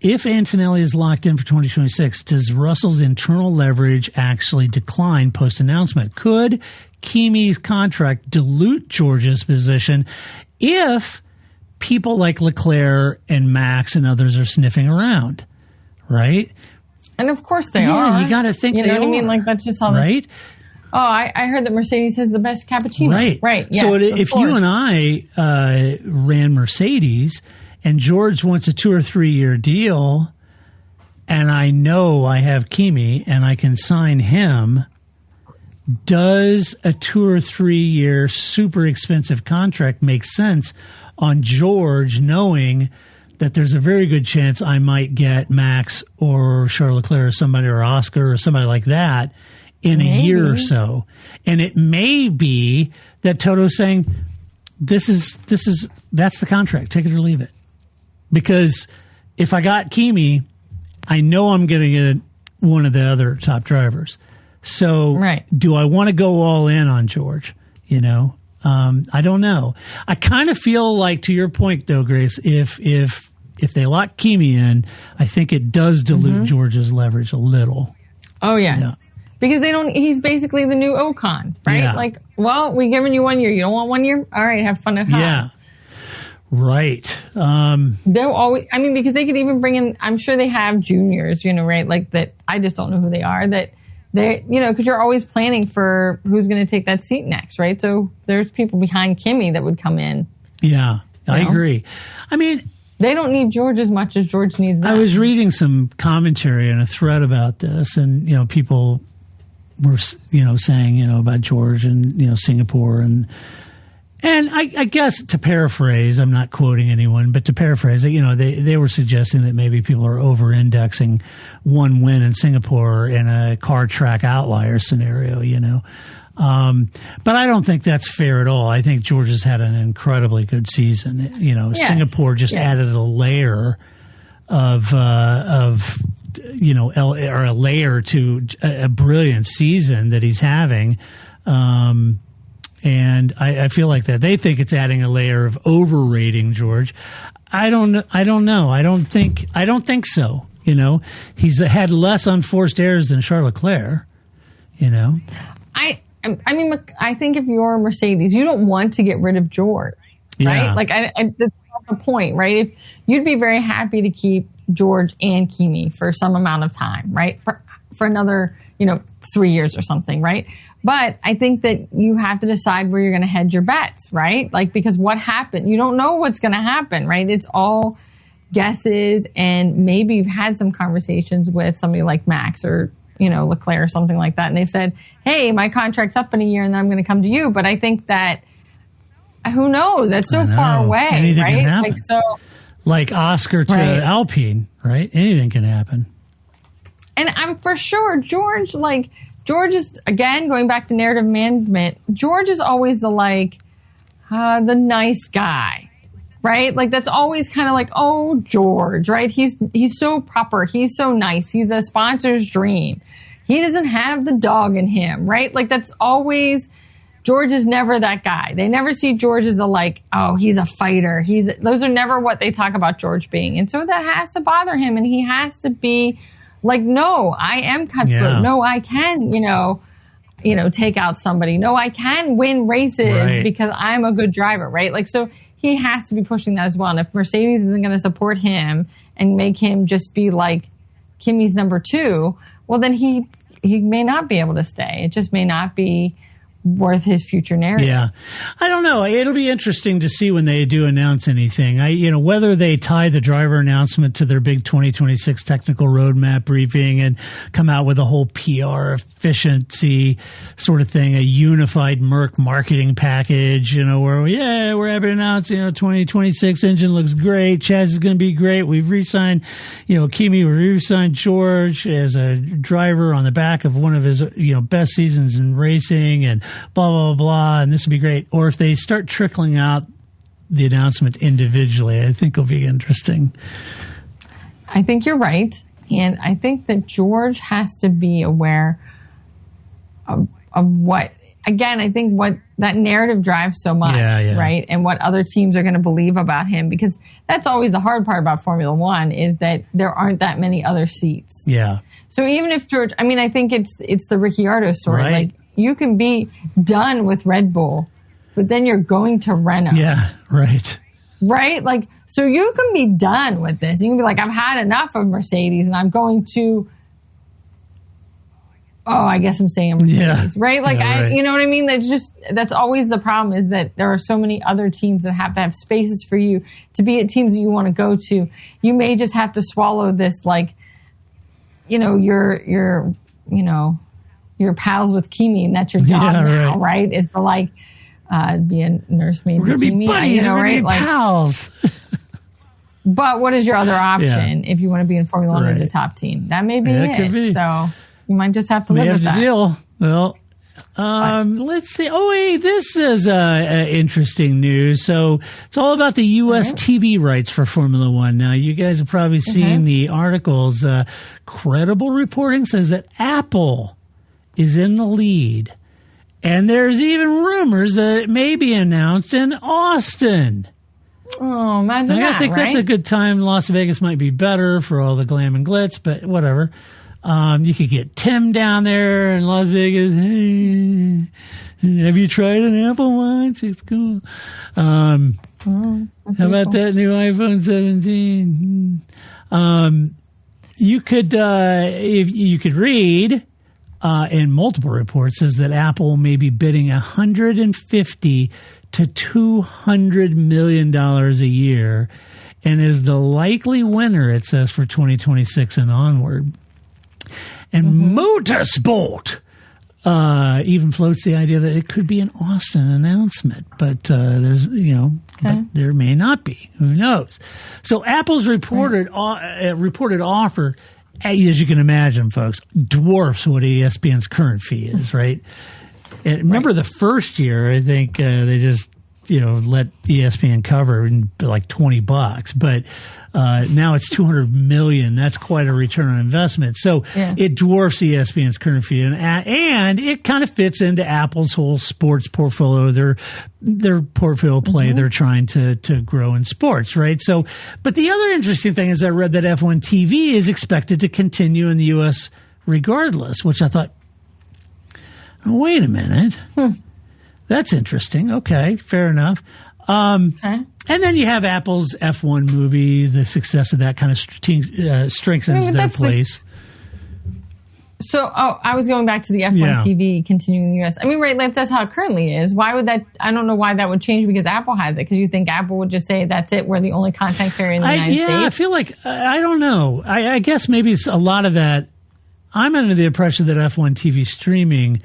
if Antonelli is locked in for 2026, does Russell's internal leverage actually decline post-announcement? Could Kimi's contract dilute George's position if people like Leclerc and Max and others are sniffing around, right? And of course they are. You got to think you they know what are. I mean? Like, that's just how right? Oh, I heard that Mercedes has the best cappuccino. Right. Yes, so if you and I ran Mercedes and George wants a 2 or 3 year deal and I know I have Kimi and I can sign him, does a 2 or 3 year super expensive contract make sense on George, knowing that there's a very good chance I might get Max or Charles Leclerc or somebody, or Oscar or somebody like that in a year or so? And it may be that Toto's saying, that's the contract, take it or leave it. Because if I got Kimi, I know I'm going to get one of the other top drivers. So do I want to go all in on George? You know, I don't know. I kind of feel like, to your point though, Grace, if they lock Kimi in, I think it does dilute George's leverage a little. Oh yeah. Because he's basically the new Ocon, right? Yeah. Like, well, we're giving you 1 year. You don't want 1 year? All right, have fun at Haas. Yeah. Right. They'll always, I mean, because they could even bring in, I'm sure they have juniors, you know, right? Like that, I just don't know who they are, that they, you know, because you're always planning for who's going to take that seat next, right? So there's people behind Kimi that would come in. Yeah, I agree. I mean, they don't need George as much as George needs them. I was reading some commentary in a thread about this, and, you know, people were, you know, saying, you know, about George and, you know, Singapore, and I guess, to paraphrase, I'm not quoting anyone, but to paraphrase it, you know, they were suggesting that maybe people are over-indexing one win in Singapore in a car track outlier scenario, you know. But I don't think that's fair at all. I think George has had an incredibly good season. You know, Singapore just added a layer of you know, or a layer to a brilliant season that he's having. And I feel like that they think it's adding a layer of overrating George. I don't know. I don't think so. You know, he's had less unforced errors than Charles Leclerc. You know, I mean, I think if you're Mercedes, you don't want to get rid of George, right? Like, that's not the point, right? If you'd be very happy to keep George and Kimi for some amount of time, right? For another, you know, 3 years or something, right? But I think that you have to decide where you're going to hedge your bets, right? Like, because what happened, you don't know what's going to happen, right? It's all guesses, and maybe you've had some conversations with somebody like Max or, you know, Leclerc or something like that, and they've said, hey, my contract's up in a year and then I'm going to come to you. But I think that, who knows? That's so far away, anything right? Can happen. Like, so, like Oscar to Alpine, right? Anything can happen. And I'm for sure, George is, again, going back to narrative management, George is always the nice guy, right? Like, that's always kind of like, oh, George, right? He's so proper. He's so nice. He's a sponsor's dream. He doesn't have the dog in him, right? Like, that's always, George is never that guy. They never see George as he's a fighter. Those are never what they talk about George being. And so that has to bother him, and he has to be like, no, I am cutthroat. Yeah. No, I can, you know, take out somebody. No, I can win races Right. because I'm a good driver, right? Like, so he has to be pushing that as well. And if Mercedes isn't going to support him and make him just be like Kimi's number 2, well, then he may not be able to stay. It just may not be worth his future narrative. Yeah. I don't know. It'll be interesting to see when they do announce anything. Whether they tie the driver announcement to their big 2026 technical roadmap briefing and come out with a whole PR efficiency sort of thing, a unified Merc marketing package, where we're happy to announce, 2026 engine looks great. Chaz is going to be great. We've re-signed, Kimi, we re-signed George as a driver on the back of one of his, best seasons in racing, and blah, blah, blah, and this would be great. Or if they start trickling out the announcement individually, I think it'll be interesting. I think you're right. And I think that George has to be aware of what, again, I think what that narrative drives so much, right? And what other teams are going to believe about him, because that's always the hard part about Formula One, is that there aren't that many other seats. Yeah. So even if George, I think it's the Ricciardo story. Right. Like, you can be done with Red Bull, but then you're going to Renault. Yeah, right. Right? Like, so you can be done with this. You can be like, I've had enough of Mercedes and I'm going to, I guess I'm staying in Mercedes. Yeah. Right? Like, right. You know what I mean? That's always the problem, is that there are so many other teams that have to have spaces for you to be at teams that you want to go to. You may just have to swallow this, like, your pals with Kimi, and that's your job now, right? Is to be a nursemaid. We're going to be buddies, we're going to be pals. But what is your other option if you want to be in Formula One as a top team? That may be it. Could be. So you might just have to live with that. Deal. Well, let's see. Oh, wait, this is interesting news. So it's all about the U.S. TV rights for Formula One. Now, you guys have probably seen the articles. Credible reporting says that Apple is in the lead. And there's even rumors that it may be announced in Austin. Oh, imagine that, I think that's a good time. Las Vegas might be better for all the glam and glitz, but whatever. You could get Tim down there in Las Vegas. Hey, have you tried an Apple Watch? It's cool. How about that new iPhone 17? You could read in multiple reports says that Apple may be bidding $150 to $200 million a year, and is the likely winner, it says, for 2026 and onward. And Motorsport even floats the idea that it could be an Austin announcement, but but there may not be. Who knows? So Apple's reported offer, as you can imagine, folks, dwarfs what ESPN's current fee is, right? And remember the first year, I think they just, let ESPN cover in like $20, but now it's $200 million. That's quite a return on investment. So it dwarfs ESPN's current fee, and it kind of fits into Apple's whole sports portfolio, their portfolio play they're trying to grow in sports, right? So, but the other interesting thing is I read that F1 TV is expected to continue in the U.S. regardless, which I thought, wait a minute. That's interesting. Okay, fair enough. And then you have Apple's F1 movie. The success of that kind of strengthens their place. I was going back to the F1 TV continuing in the U.S. That's how it currently is. Why would that? I don't know why that would change because Apple has it. Because you think Apple would just say that's it. We're the only content carrier in the United States. I feel like I don't know. I guess maybe it's a lot of that. I'm under the impression that F1 TV streaming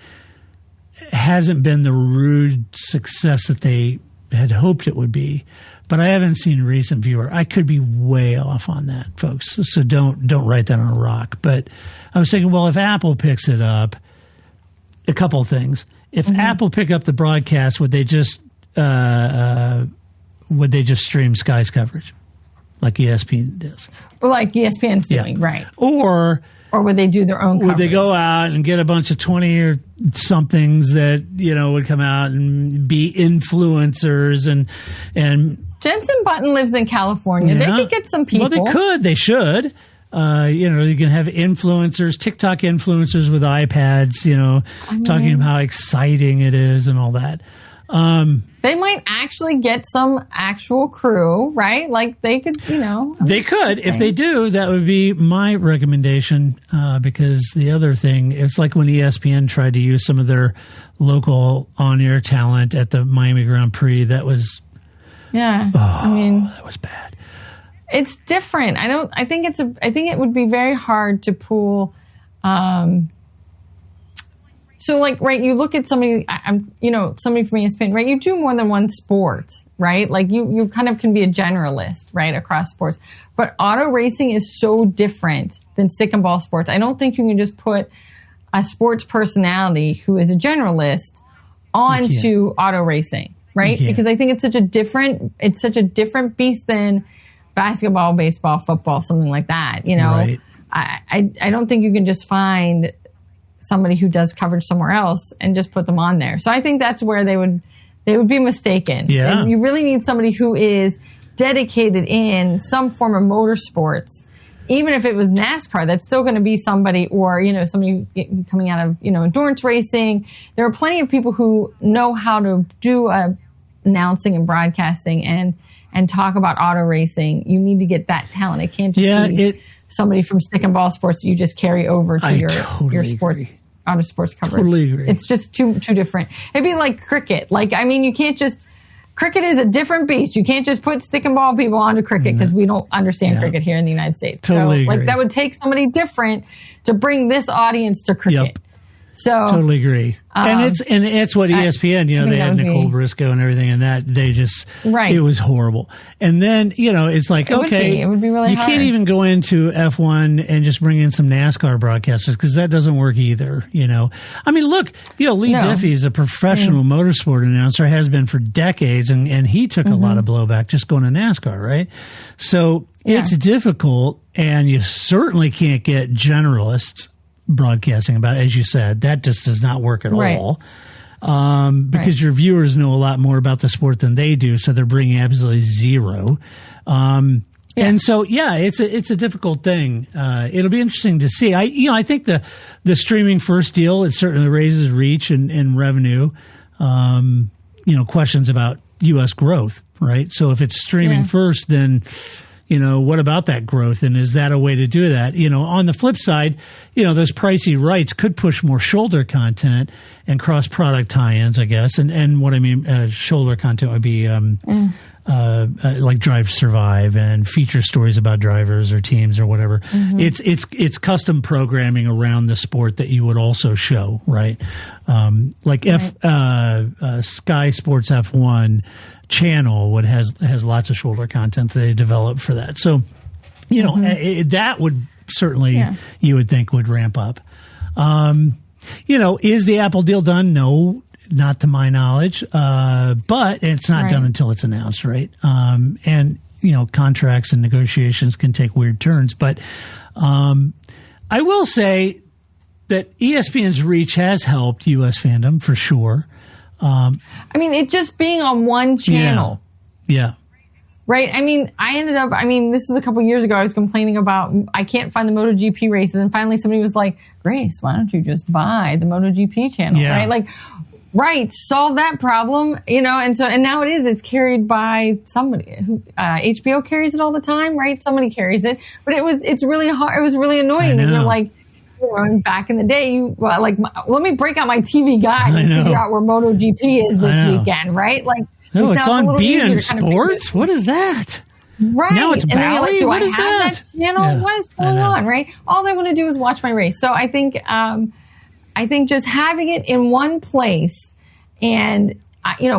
hasn't been the rude success that they had hoped it would be, but I haven't seen recent viewer. I could be way off on that, folks. So don't write that on a rock. But I was thinking, well, if Apple picks it up, a couple of things. If Apple pick up the broadcast, would they just stream Sky's coverage like ESPN does? Well, like ESPN's doing, right? Or would they do their own coverage? Would they go out and get a bunch of 20 or somethings that, would come out and be influencers and Jensen Button lives in California. They could get some people. Well, they could. They should. You can have influencers, TikTok influencers with iPads, talking about how exciting it is and all that. They might actually get some actual crew, right? Like they could, They could. If they do, that would be my recommendation, because the other thing, it's like when ESPN tried to use some of their local on-air talent at the Miami Grand Prix. That was... Yeah. That was bad. It's different. I think it would be very hard to pull. So right, you look at somebody, somebody from ESPN, right? You do more than one sport, right? Like you kind of can be a generalist, right? Across sports, but auto racing is so different than stick and ball sports. I don't think you can just put a sports personality who is a generalist onto auto racing, right? Because I think it's such a different beast than basketball, baseball, football, something like that. Right. I don't think you can just find somebody who does coverage somewhere else and just put them on there. So I think that's where they would be mistaken. Yeah. And you really need somebody who is dedicated in some form of motorsports. Even if it was NASCAR, that's still going to be somebody, or, somebody coming out of, endurance racing. There are plenty of people who know how to do announcing and broadcasting and talk about auto racing. You need to get that talent. It can't just be somebody from stick and ball sports that you just carry over to your sport, auto sports coverage. Totally agree. It's just too different. It'd be like cricket. You can't just... Cricket is a different beast. You can't just put stick and ball people onto cricket because we don't understand cricket here in the United States. Totally agree. That would take somebody different to bring this audience to cricket. Yep. So totally agree. And it's what ESPN, they had Nicole Briscoe and everything, and that they just, it was horrible. And then, it's like, it would be really hard. You can't even go into F1 and just bring in some NASCAR broadcasters because that doesn't work either, I mean, look, Lee Diffie is a professional motorsport announcer, has been for decades, and he took a lot of blowback just going to NASCAR, right? So it's difficult, and you certainly can't get generalists broadcasting about it, as you said. That just does not work at all, because your viewers know a lot more about the sport than they do, so they're bringing absolutely zero. And so it's a difficult thing. It'll be interesting to see. I think the streaming first deal, it certainly raises reach and revenue. Questions about U.S. growth, right? So if it's streaming first, then what about that growth? And is that a way to do that? On the flip side, those pricey rights could push more shoulder content and cross-product tie-ins, I guess. And what I mean, shoulder content would be like Drive to Survive and feature stories about drivers or teams or whatever. It's custom programming around the sport that you would also show, right? Like Sky Sports F1 channel has lots of shoulder content that they develop for that. So, that would certainly, you would think, would ramp up. Is the Apple deal done? No, not to my knowledge. But it's not done until it's announced, right? And contracts and negotiations can take weird turns. But I will say that ESPN's reach has helped U.S. fandom for sure. it just being on one channel. Yeah. Right? I ended up, this was a couple years ago, I was complaining about, I can't find the MotoGP races, and finally somebody was like, Grace, why don't you just buy the MotoGP channel, right? Right, solve that problem, and now it's carried by somebody who, HBO carries it all the time, right? Somebody carries it, but it's really hard, it was really annoying, and you're like, back in the day, let me break out my TV guide and figure out where MotoGP is this weekend, right? It's on beIN Sports? What is that? Right. Now it's and then you're like, do what I is have that? channel? Yeah. What is going on, right? All I want to do is watch my race. So I think just having it in one place, and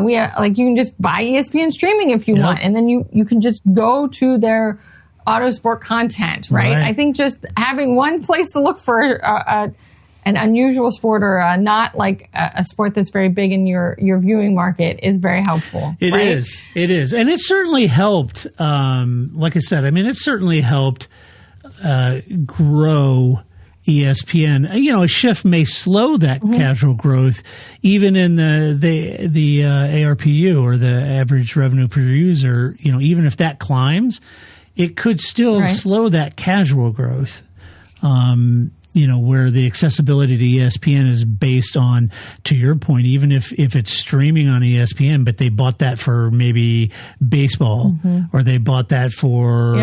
we you can just buy ESPN streaming if you want, and then you can just go to their Autosport content, right? I think just having one place to look for an unusual sport or not like a sport that's very big in your viewing market is very helpful. It is. And it certainly helped, like I said, it certainly helped grow ESPN. A shift may slow that casual growth, even in the ARPU, or the average revenue per user, even if that climbs, it could still slow that casual growth. Where the accessibility to ESPN is based on, to your point, even if it's streaming on ESPN, but they bought that for maybe baseball or they bought that for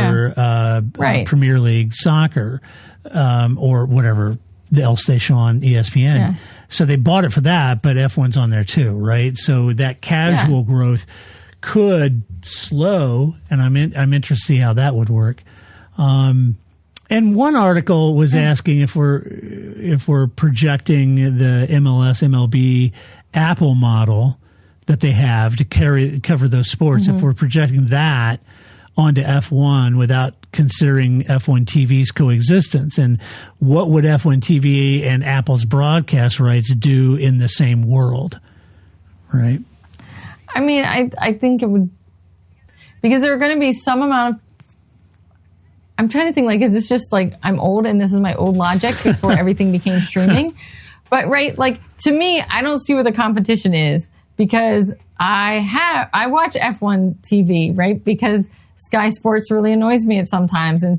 Premier League soccer or whatever else they show on ESPN. Yeah. So they bought it for that, but F1's on there too, right? So that casual growth could slow, and I'm interested to see how that would work. And one article was asking if we're projecting the MLS, MLB, Apple model that they have to cover those sports, if we're projecting that onto F1 without considering F1 TV's coexistence, and what would F1 TV and Apple's broadcast rights do in the same world, right? I mean, I think it would, because there are going to be some amount of, I'm trying to think, like, is this just like I'm old and this is my old logic before everything became streaming? But to me, I don't see where the competition is, because I watch F1 TV, right? Because Sky Sports really annoys me at sometimes. And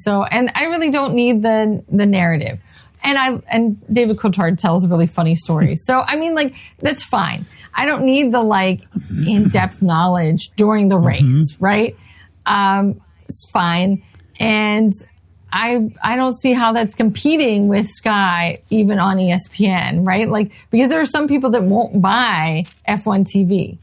I really don't need the narrative. And David Coulthard tells really funny stories. So, I mean, that's fine. I don't need the in-depth knowledge during the race, right? It's fine. And I don't see how that's competing with Sky even on ESPN, right? Because there are some people that won't buy F1 TV.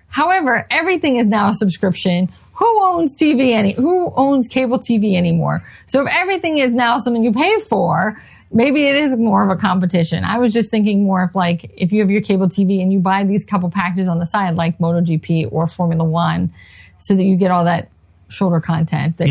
However, everything is now a subscription. Who owns who owns cable TV anymore? So if everything is now something you pay for, maybe it is more of a competition. I was just thinking more of if you have your cable TV and you buy these couple packages on the side, like MotoGP or Formula One, so that you get all that shoulder content that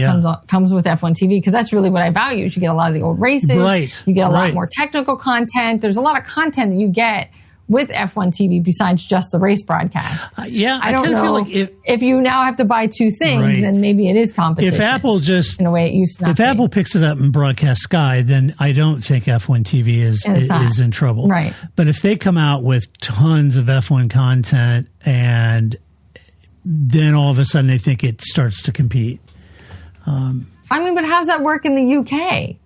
comes with F1 TV, because that's really what I value. You get a lot of the old races. Right. You get a lot more technical content. There's a lot of content that you get with F1 TV besides just the race broadcast. I don't know. Feel like if you now have to buy two things, then maybe it is competition. If Apple just, in a way it used to not if be. Apple picks it up and broadcasts Sky, then I don't think F1 TV is in trouble. Right. But if they come out with tons of F1 content and then all of a sudden they think it starts to compete. I mean, but how does that work in the UK?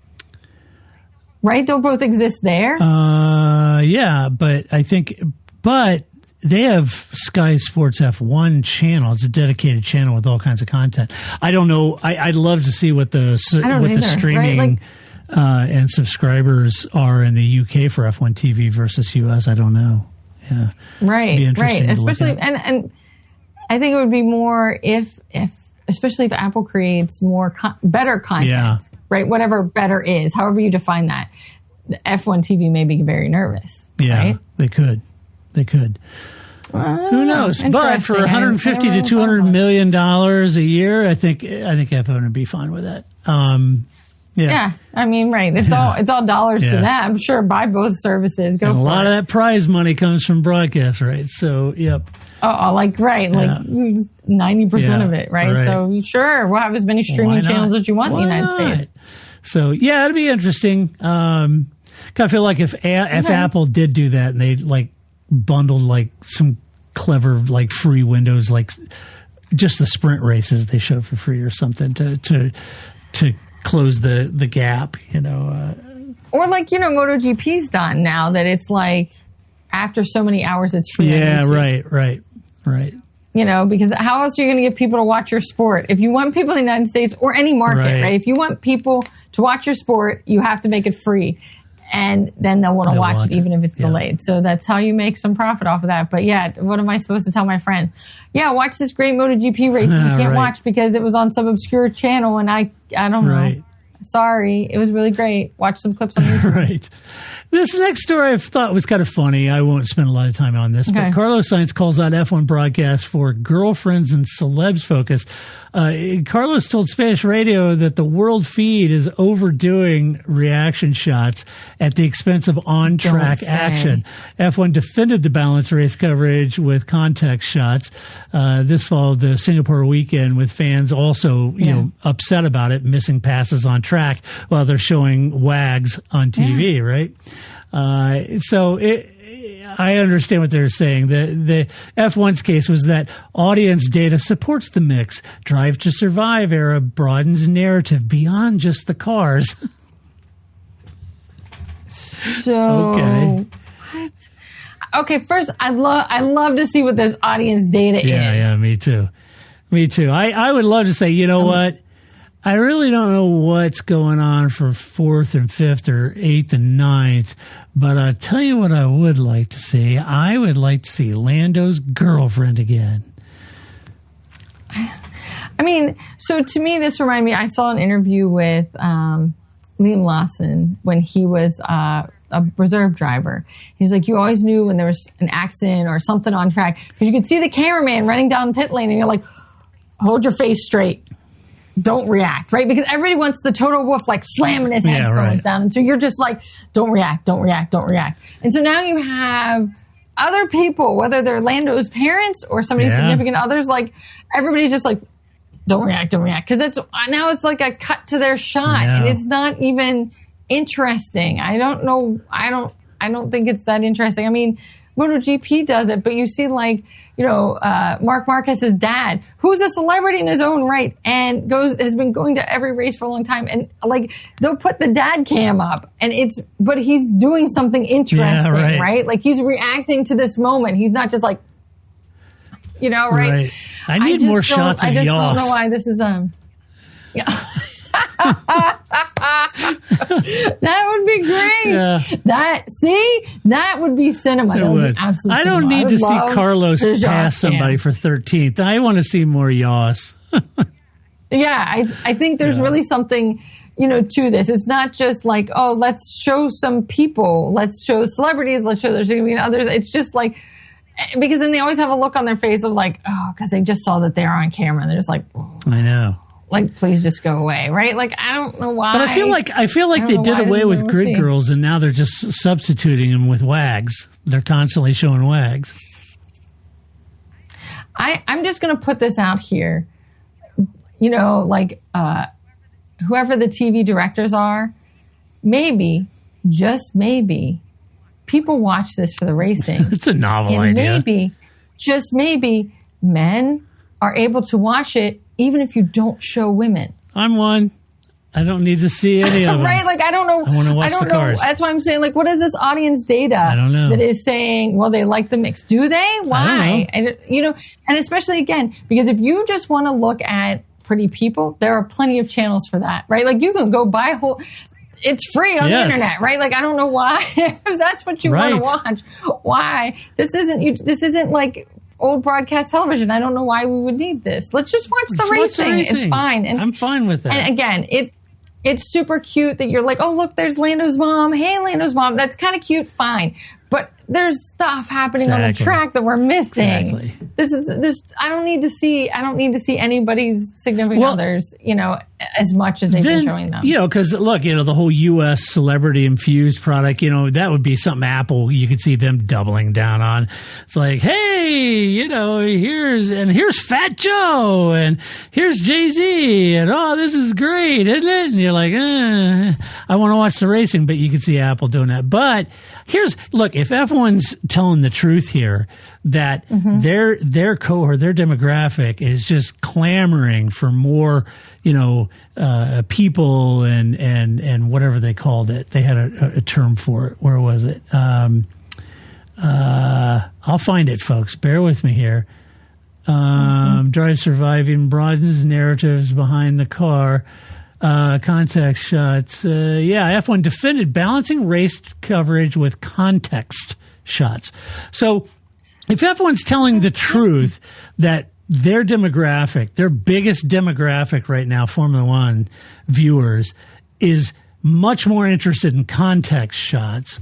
Right? They'll both exist there? Yeah, but they have Sky Sports F1 channel. It's a dedicated channel with all kinds of content. I don't know. I'd love to see what the streaming and subscribers are in the UK for F1 TV versus US. I don't know. Yeah. Right. Especially, and I think it would be more especially if Apple creates more better content, right? Whatever better is, however you define that. The F1 TV may be very nervous. Yeah, right? They could. Who knows? But for $150 to $200 million a year, I think F1 would be fine with that. Yeah. I mean, right. It's all dollars to them. I'm sure buy both services. Go and for it. A lot of that prize money comes from broadcast, right? So, yep. 90% of it, right? So sure, we'll have as many streaming channels as you want in the United States. So it'd be interesting. Kind of feel like if Apple did do that and they bundled some clever free windows, just the sprint races they showed for free or something to close the gap, Or MotoGP's done now that it's after so many hours it's free. Yeah, right. Because how else are you going to get people to watch your sport? If you want people in the United States or any market, right? If you want people to watch your sport, you have to make it free. And then they'll want to watch it even if it's delayed. So that's how you make some profit off of that. But what am I supposed to tell my friend? Yeah, watch this great MotoGP race you can't watch because it was on some obscure channel and I don't know. Right. Sorry, it was really great. Watch some clips on YouTube. Right. This next story I thought was kind of funny. I won't spend a lot of time on this, but Carlos Sainz calls out F1 broadcast for girlfriends and celebs focus. Carlos told Spanish radio that the world feed is overdoing reaction shots at the expense of on-track action. F1 defended the balanced race coverage with context shots. This followed the Singapore weekend with fans also, upset about it, missing passes on track while they're showing wags on TV, right? So I understand what they're saying. The F1's case was that audience data supports the mix. Drive to Survive era broadens narrative beyond just the cars. So, okay. First, I love to see what this audience data is. Yeah, me too. I would love to say, you know what? I really don't know what's going on for 4th and 5th or 8th and 9th, but I'll tell you what I would like to see. I would like to see Lando's girlfriend again. I mean, so to me, this reminded me, I saw an interview with Liam Lawson when he was a reserve driver. He's like, you always knew when there was an accident or something on track because you could see the cameraman running down the pit lane and you're like, hold your face straight. Don't react, right? Because everybody wants the total wolf like slamming his headphones down. And so you're just like, don't react. And so now you have other people, whether they're Lando's parents or somebody's significant others, like everybody's just like, don't react. Because now it's like a cut to their shot and it's not even interesting. I don't know. I don't think it's that interesting. I mean, MotoGP does it, but you see like, Mark Marquez's dad, who's a celebrity in his own right and has been going to every race for a long time. And like, they'll put the dad cam up but he's doing something interesting, right? Like he's reacting to this moment. He's not just like, right? I need more shots of I just Yoss. don't know why this is, that would be great. Yeah. That would be cinema. That would be absolute I don't cinema. need to see Carlos pass somebody for 13th. I want to see more Yoss. Yeah, I think there's really something, to this. It's not just like, oh, let's show some people, let's show celebrities, let's show there's going to be others. It's just like, because then they always have a look on their face of like, oh, because they just saw that they're on camera and they're just like, oh. I know. Like, please just go away, right? Like, I don't know why. But I feel like they did away with grid girls, and now they're just substituting them with wags. They're constantly showing wags. I'm just going to put this out here. Whoever the TV directors are, maybe, just maybe, people watch this for the racing. It's a novel idea. Maybe, just maybe, men are able to watch it even if you don't show women. I'm one. I don't need to see any of them. Right? Like, I don't know. I want to watch the cars. That's why I'm saying, like, what is this audience data? I don't know. That is saying, well, they like the mix. Do they? Why? I don't know. And especially, again, because if you just want to look at pretty people, there are plenty of channels for that, right? Like, you can go buy it's free on the internet, right? Like, I don't know why. If that's what you want to watch. Why? This isn't like old broadcast television. I don't know why we would need this. Let's just watch the racing. It's fine. And I'm fine with that. And again, it's super cute that you're like, oh, look, there's Lando's mom. Hey, Lando's mom. That's kind of cute. Fine. But there's stuff happening on the track that we're missing. Exactly. I don't need to see anybody's significant others, as much as they've been showing them. Because look, the whole U.S. celebrity infused product, that would be something Apple, you could see them doubling down on. It's like, hey, here's Fat Joe and here's Jay-Z and this is great, isn't it? And you're like, I want to watch the racing, but you can see Apple doing that. But look, if F1's telling the truth here, that their cohort, their demographic is just clamoring for more, people and whatever they called it. They had a term for it. Where was it? I'll find it, folks. Bear with me here. Drive Surviving broadens narratives behind the car. Context shots. F1 defended balancing race coverage with context shots. So if F1's telling the truth that their demographic, their biggest demographic right now, Formula One viewers, is much more interested in context shots,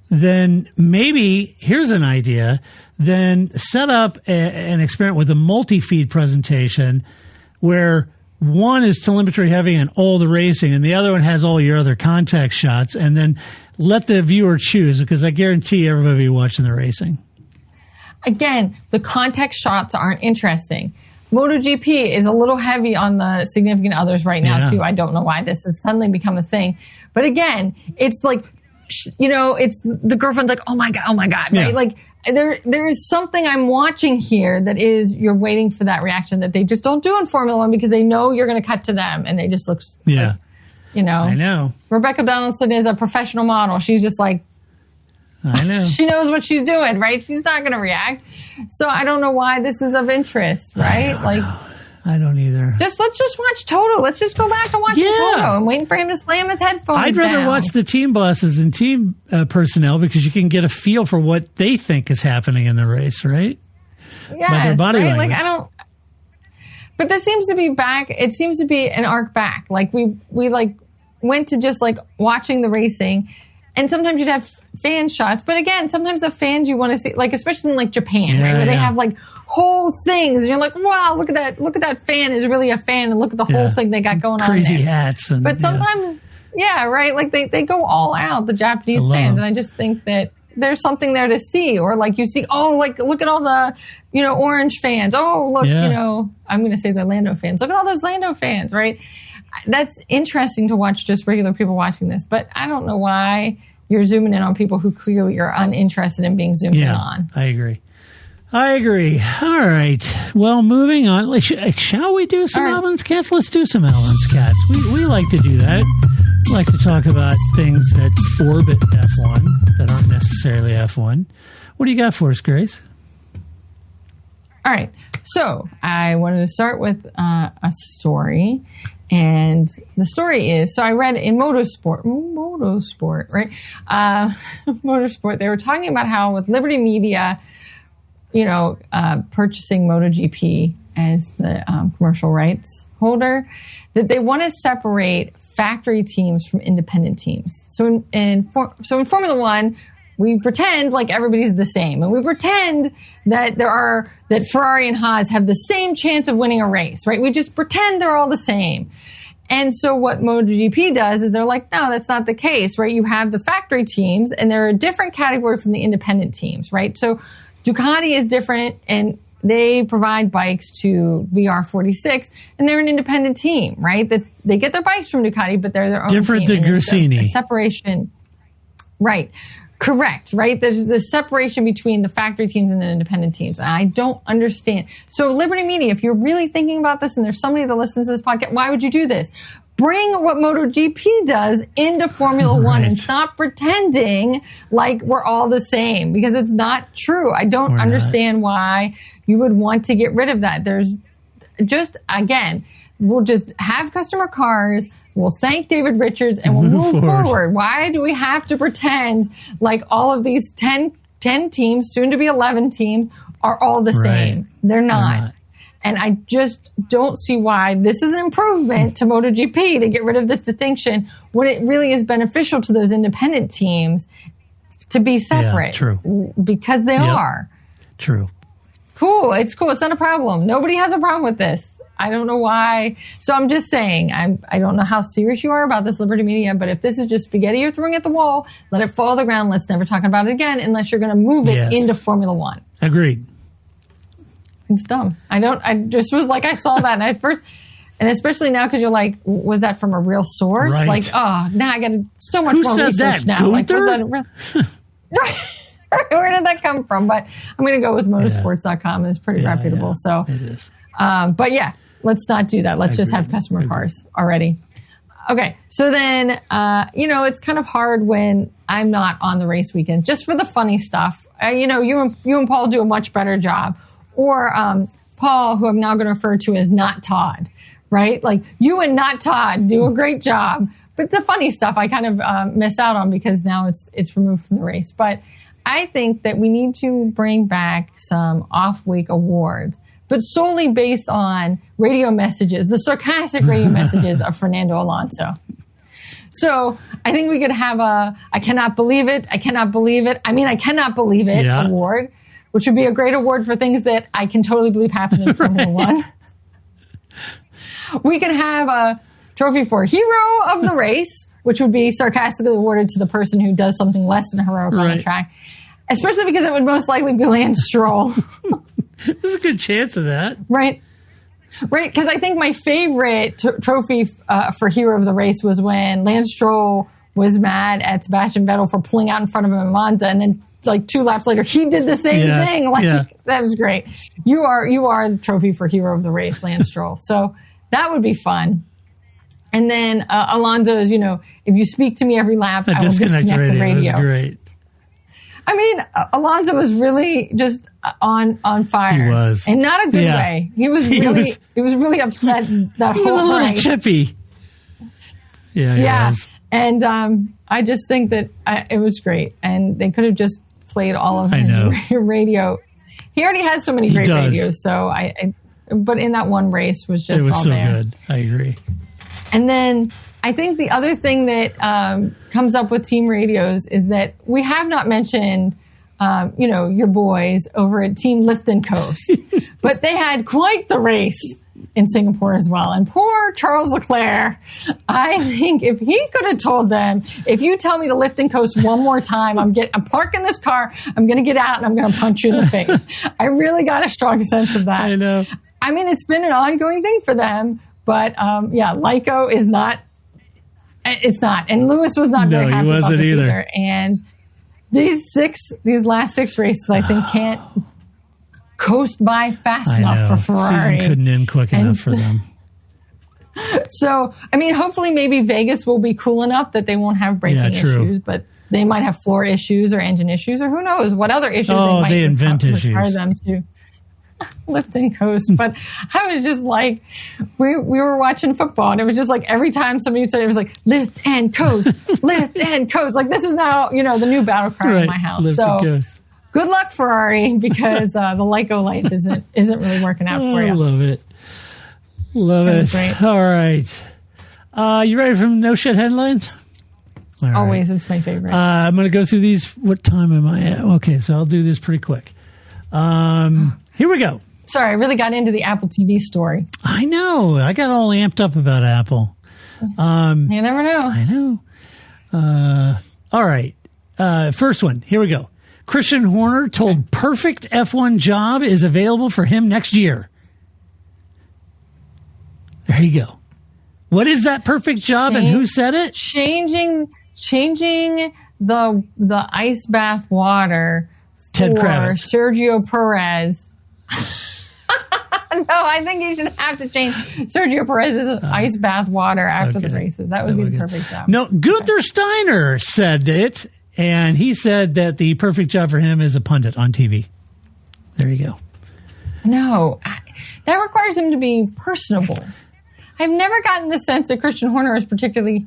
then maybe, here's an idea, then set up an experiment with a multi-feed presentation where one is telemetry heavy and all the racing, and the other one has all your other context shots, and then let the viewer choose, because I guarantee everybody will be watching the racing. Again, the context shots aren't interesting. MotoGP is a little heavy on the significant others right now, too. I don't know why this has suddenly become a thing. But again, it's like it's the girlfriend's like, oh my God, right? Yeah. Like there is something I'm watching here that is you're waiting for that reaction that they just don't do in Formula One because they know you're going to cut to them and they just look Yeah. like, I know. Rebecca Donaldson is a professional model. She's just like, I know. she knows what she's doing, right? She's not going to react. So I don't know why this is of interest, right? I don't either. Let's just watch Toto. Let's just go back to watching Toto. I'm waiting for him to slam his headphones I'd rather down. watch the team bosses and team personnel because you can get a feel for what they think is happening in the race, right? By their body right? language. Like but this seems to be back. It seems to be an arc back. Like we went to just like watching the racing, and sometimes you'd have fan shots. But again, sometimes the fans you want to see, like especially in like Japan, right, where they have like whole things, and you're like, wow, look at that fan is really a fan, and look at the whole thing they got going on. Crazy there. hats, But sometimes, right, like they go all out, the Japanese fans, and I just think that there's something there to see, or like you see, like look at all the orange fans. Oh, look, I'm going to say the Lando fans. Look at all those Lando fans, right? That's interesting to watch just regular people watching this, but I don't know why you're zooming in on people who clearly are uninterested in being zoomed in on. I agree. All right. Well, moving on. Shall we do some Alvin's Cats? Let's do some Alvin's Cats. We like to do that. We like to talk about things that orbit F1 that aren't necessarily F1. What do you got for us, Grace? All right. So I wanted to start with a story. And the story is, so I read in Motorsport, right? Motorsport, they were talking about how with Liberty Media, purchasing MotoGP as the commercial rights holder, that they want to separate factory teams from independent teams. So in Formula One, we pretend like everybody's the same, and we pretend that that Ferrari and Haas have the same chance of winning a race, right? We just pretend they're all the same. And so what MotoGP does is they're like, no, that's not the case, right? You have the factory teams, and they're a different category from the independent teams, right? So Ducati is different, and they provide bikes to VR46, and they're an independent team, right? They get their bikes from Ducati, but they're their own different team. Different than Gresini. Separation. Right. Correct, right? There's the separation between the factory teams and the independent teams. And I don't understand. So Liberty Media, if you're really thinking about this and there's somebody that listens to this podcast, why would you do this? Bring what MotoGP does into Formula One and stop pretending like we're all the same, because it's not true. I don't understand why you would want to get rid of that. There's just, again, we'll just have customer cars. We'll thank David Richards and we'll move forward. Why do we have to pretend like all of these 10 teams, soon to be 11 teams, are all the same? They're not. And I just don't see why this is an improvement to MotoGP to get rid of this distinction when it really is beneficial to those independent teams to be separate. Yeah, true. Because they are. True. Cool. It's cool. It's not a problem. Nobody has a problem with this. I don't know why. So I'm just saying, I don't know how serious you are about this, Liberty Media, but if this is just spaghetti you're throwing at the wall, let it fall to the ground. Let's never talk about it again unless you're going to move it into Formula One. Agreed. It's dumb. I just was like, I saw that and and especially now because you're like, was that from a real source? Right. Like, now I got so much Who more said research that? now. Like, Gunther? was that real? Right. Where did that come from? But I'm going to go with motorsports.com. It's pretty reputable. Yeah, so it is. But yeah, let's not do that. Let's just have customer cars already. Okay. So then, it's kind of hard when I'm not on the race weekends, just for the funny stuff. You and Paul do a much better job. Or Paul, who I'm now going to refer to as Not Todd, right? Like you and Not Todd do a great job. But the funny stuff I kind of miss out on because now it's removed from the race. But I think that we need to bring back some off-week awards, but solely based on radio messages, the sarcastic radio messages of Fernando Alonso. So I think we could have I cannot believe it. I cannot believe it. I mean, I cannot believe it award, which would be a great award for things that I can totally believe happened in Formula One. We could have a trophy for hero of the race, which would be sarcastically awarded to the person who does something less than heroic on the track, especially because it would most likely be Lance Stroll. There's a good chance of that. Right. Because I think my favorite trophy for hero of the race was when Lance Stroll was mad at Sebastian Vettel for pulling out in front of him in Monza, and then like 2 laps later, he did the same thing. Like that was great. You are the trophy for hero of the race, Lance Stroll. So that would be fun. And then Alonso's, if you speak to me every lap, I will disconnect the radio. That was great. I mean, Alonso was really just on fire. He was. In not a good way. He was really upset that he whole was a little night. chippy. Yeah, he was. And I just think that it was great. And they could have just played all of his radio. He already has so many great radios. So but in that one race was just all there. It was so good. I agree. And then I think the other thing that comes up with team radios is that we have not mentioned, your boys over at Team Lift and Coast. But they had quite the race in Singapore as well. And poor Charles Leclerc, I think if he could have told them, if you tell me to lift and coast one more time, I'm parking this car, I'm going to get out and I'm going to punch you in the face. I really got a strong sense of that. I know. I mean, it's been an ongoing thing for them. But, Lyco is not. It's not. And Lewis was not very happy about this either. And these last 6 races, I think, can't coast by fast enough for Ferrari. Season couldn't end quick enough for them. So, I mean, hopefully maybe Vegas will be cool enough that they won't have braking issues. But they might have floor issues or engine issues or who knows what other issues they invent require them to lift and coast. But I was just like, we were watching football and it was just like every time somebody said it was like lift and coast, lift and coast. Like this is now, the new battle cry in my house. Lift and coast. Good luck, Ferrari, because the Lyco life isn't really working out for you. I love it. Love it. Great. All right. You ready for no shit headlines? All Always. right. It's my favorite. I'm going to go through these. What time am I at? Okay, so I'll do this pretty quick. Here we go. Sorry, I really got into the Apple TV story. I know. I got all amped up about Apple. You never know. I know. All right. First one. Here we go. Christian Horner told perfect F1 job is available for him next year. There you go. What is that perfect job and who said it? Changing the ice bath water Ted for Kravitz. Sergio Perez. No, I think you should have to change Sergio Perez's ice bath water after the races. That would be the perfect job. No, Gunther Steiner said it, and he said that the perfect job for him is a pundit on TV. There you go. No, that requires him to be personable. I've never gotten the sense that Christian Horner is particularly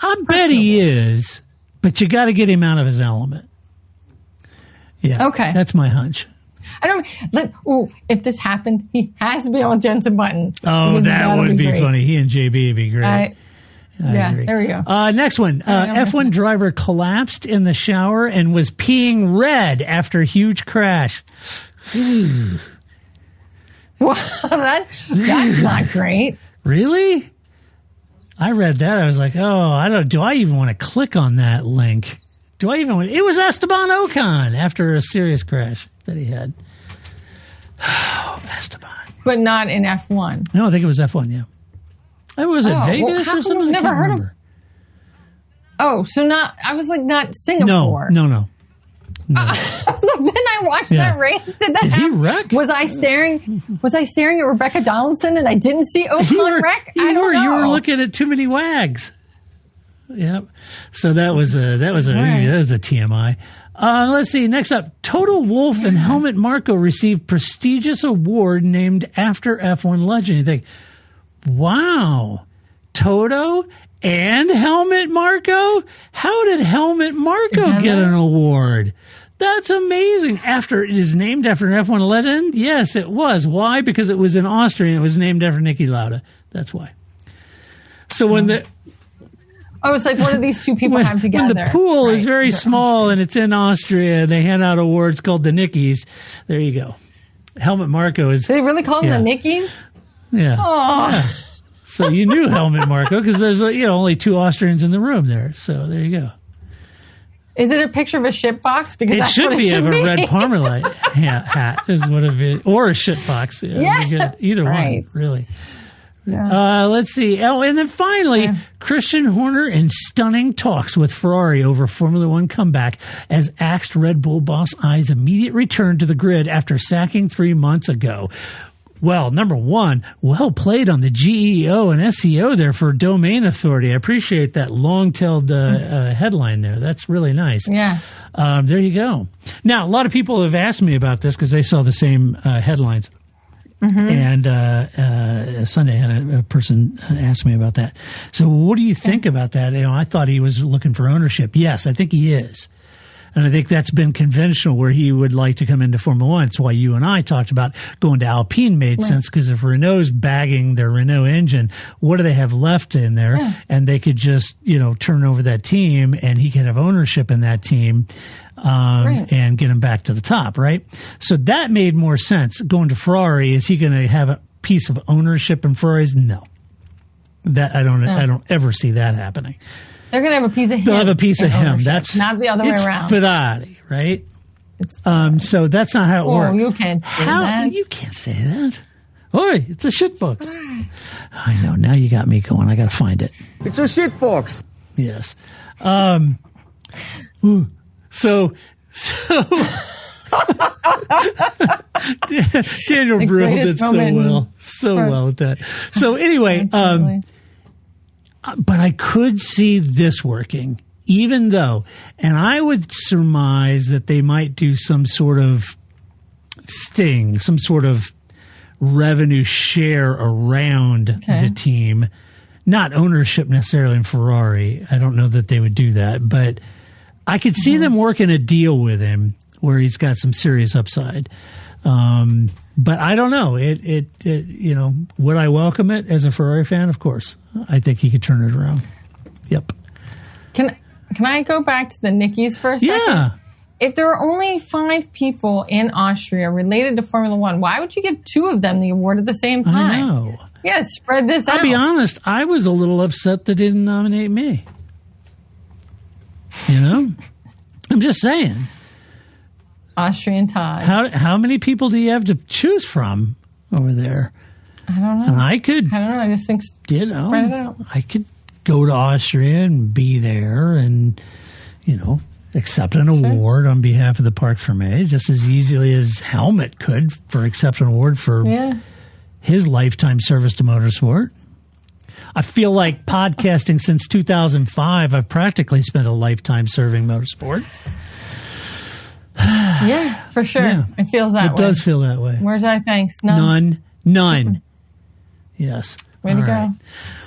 I bet he is, but you got to get him out of his element. Yeah. Okay. That's my hunch. If this happened, he has to be on Jensen Button. Oh, that would be funny. He and JB would be great. I agree. There we go. Next one. F1 driver collapsed in the shower and was peeing red after a huge crash. Well, that's not great. Really? I read that. I was like, do I even want to click on that link? It was Esteban Ocon after a serious crash that he had. Oh, Esteban. But not in F1. No, I think it was F1, yeah. Was it Vegas or something? Never heard of. Oh, so I was like, not Singapore. No. I was like, didn't I watch that race? Did Did he wreck? Was I staring at Rebecca Donaldson and I didn't see Ocon wreck? I don't know. You were looking at too many wags. Yep. So that was a TMI. Let's see. Next up, Toto Wolff and Helmut Marko received prestigious award named after F1 legend. You think, wow, Toto and Helmut Marko? How did Helmut Marko get an award? That's amazing. It is named after an F1 legend? Yes, it was. Why? Because it was in Austria and it was named after Niki Lauda. That's why. So when it's like, what do these two people have together? When the pool is very small and it's in Austria, they hand out awards called the Nickies. There you go. Helmut Marko is... Do they really call them the Nickies? Yeah. Aww. Yeah. So you knew Helmut Marko because there's only 2 Austrians in the room there. So there you go. Is it a picture of a shit box? Because it should be of a red Parmalat hat is what it is. Or a shit box. Yeah. Either one, really. Let's see. Oh, and then finally, Christian Horner in stunning talks with Ferrari over Formula One comeback as axed Red Bull boss eyes immediate return to the grid after sacking 3 months ago. Well, number one, well played on the GEO and SEO there for domain authority. I appreciate that long-tailed headline there. That's really nice. Yeah. There you go. Now, a lot of people have asked me about this because they saw the same headlines. And Sunday had a person ask me about that. So what do you think about that? I thought he was looking for ownership. Yes, I think he is. And I think that's been conventional where he would like to come into Formula One. It's why you and I talked about going to Alpine made sense, because if Renault's bagging their Renault engine, what do they have left in there? Yeah. And they could just, turn over that team and he could have ownership in that team and get him back to the top, right? So that made more sense. Going to Ferrari, is he going to have a piece of ownership in Ferraris? No. That I don't ever see that happening. They're going to have a piece of him. They'll have a piece of him. Ownership. That's not the other way around. Ferrari, right? So that's not how it works. You can't say that. You can't say that. Oi, it's a shit box. I know. Now you got me going. I got to find it. It's a shit box. Yes. So Daniel Brill did so well with that. So anyway, but I could see this working, even though, and I would surmise that they might do some sort of thing, some sort of revenue share around the team, not ownership necessarily in Ferrari. I don't know that they would do that, but I could see them working a deal with him where he's got some serious upside. But I don't know. Would I welcome it as a Ferrari fan? Of course. I think he could turn it around. Yep. Can I go back to the Nickies for a second? Yeah. If there are only 5 people in Austria related to Formula One, why would you give 2 of them the award at the same time? I know. Yeah, spread this out. I'll be honest. I was a little upset they didn't nominate me. I'm just saying. Austrian tie. How many people do you have to choose from over there? I don't know. And I don't know. I just think spread it out. I could go to Austria and be there and, accept an award on behalf of the Parc Fermé just as easily as Helmut could for accept an award for his lifetime service to motorsport. I feel like podcasting since 2005, I've practically spent a lifetime serving motorsport. Yeah, for sure. Yeah. It feels that way. It does feel that way. Where's our thanks? None. Yes. Way to go.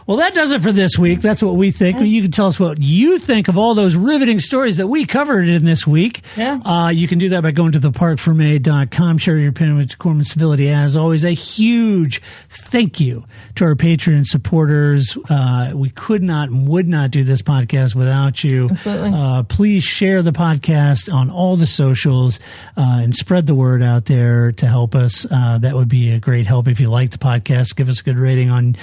Well, that does it for this week. That's what we think. You can tell us what you think of all those riveting stories that we covered in this week. Yeah. You can do that by going to theparkforme.com. Share your opinion with decorum and civility. As always, a huge thank you to our Patreon supporters. We could not and would not do this podcast without you. Absolutely. Please share the podcast on all the socials and spread the word out there to help us. That would be a great help. If you like the podcast, give us a good rating on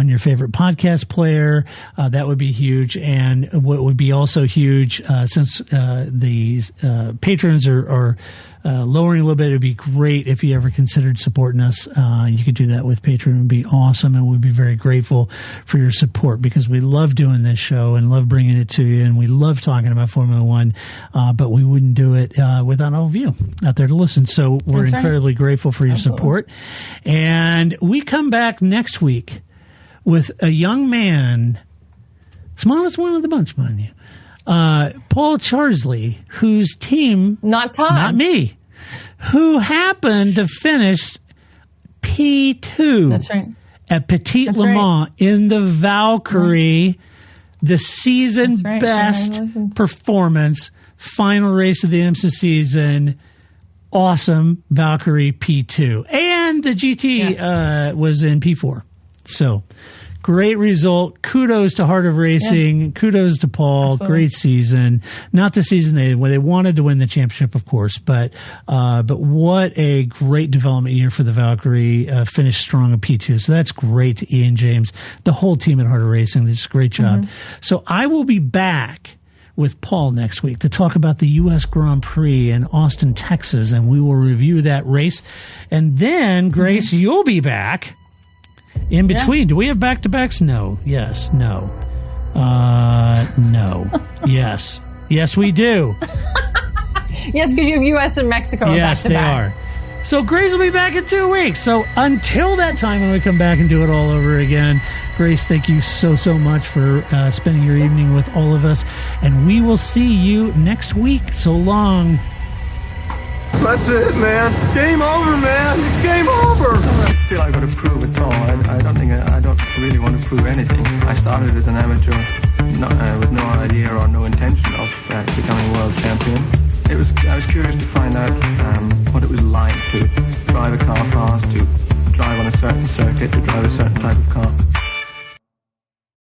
your favorite podcast player. That would be huge. And what would be also huge, since the patrons are lowering a little bit, it would be great if you ever considered supporting us. You could do that with Patreon. It would be awesome, and we'd be very grateful for your support, because we love doing this show and love bringing it to you, and we love talking about Formula One, but we wouldn't do it without all of you out there to listen. So we're incredibly grateful for your support. And we come back next week with a young man, smallest one of the bunch, mind you, Paul Charsley, whose team, not me, who happened to finish P2 That's right. at Petit Le Mans in the Valkyrie, the season best performance, final race of the IMSA season. Awesome Valkyrie P2. And the GT was in P4. So, great result. Kudos to Heart of Racing. Yeah. Kudos to Paul. Absolutely. Great season. Not the season they wanted to win the championship, of course, but what a great development year for the Valkyrie. Finished strong at P2. So that's great to Ian James, the whole team at Heart of Racing. They did a great job. So I will be back with Paul next week to talk about the U.S. Grand Prix in Austin, Texas, and we will review that race. And then, Grace, you'll be back. in between. Do we have back-to-backs? No. Yes. No. No. Yes. Yes, we do. Yes, because you have U.S. and Mexico. Yes, they are. So Grace will be back in 2 weeks. So until that time when we come back and do it all over again, Grace, thank you so much for spending your evening with all of us. And we will see you next week. So long. That's it, man. Game over, man. It's game over. I feel I've got to prove it all. I don't really want to prove anything. I started as an amateur with no idea or no intention of becoming world champion. I was curious to find out what it was like to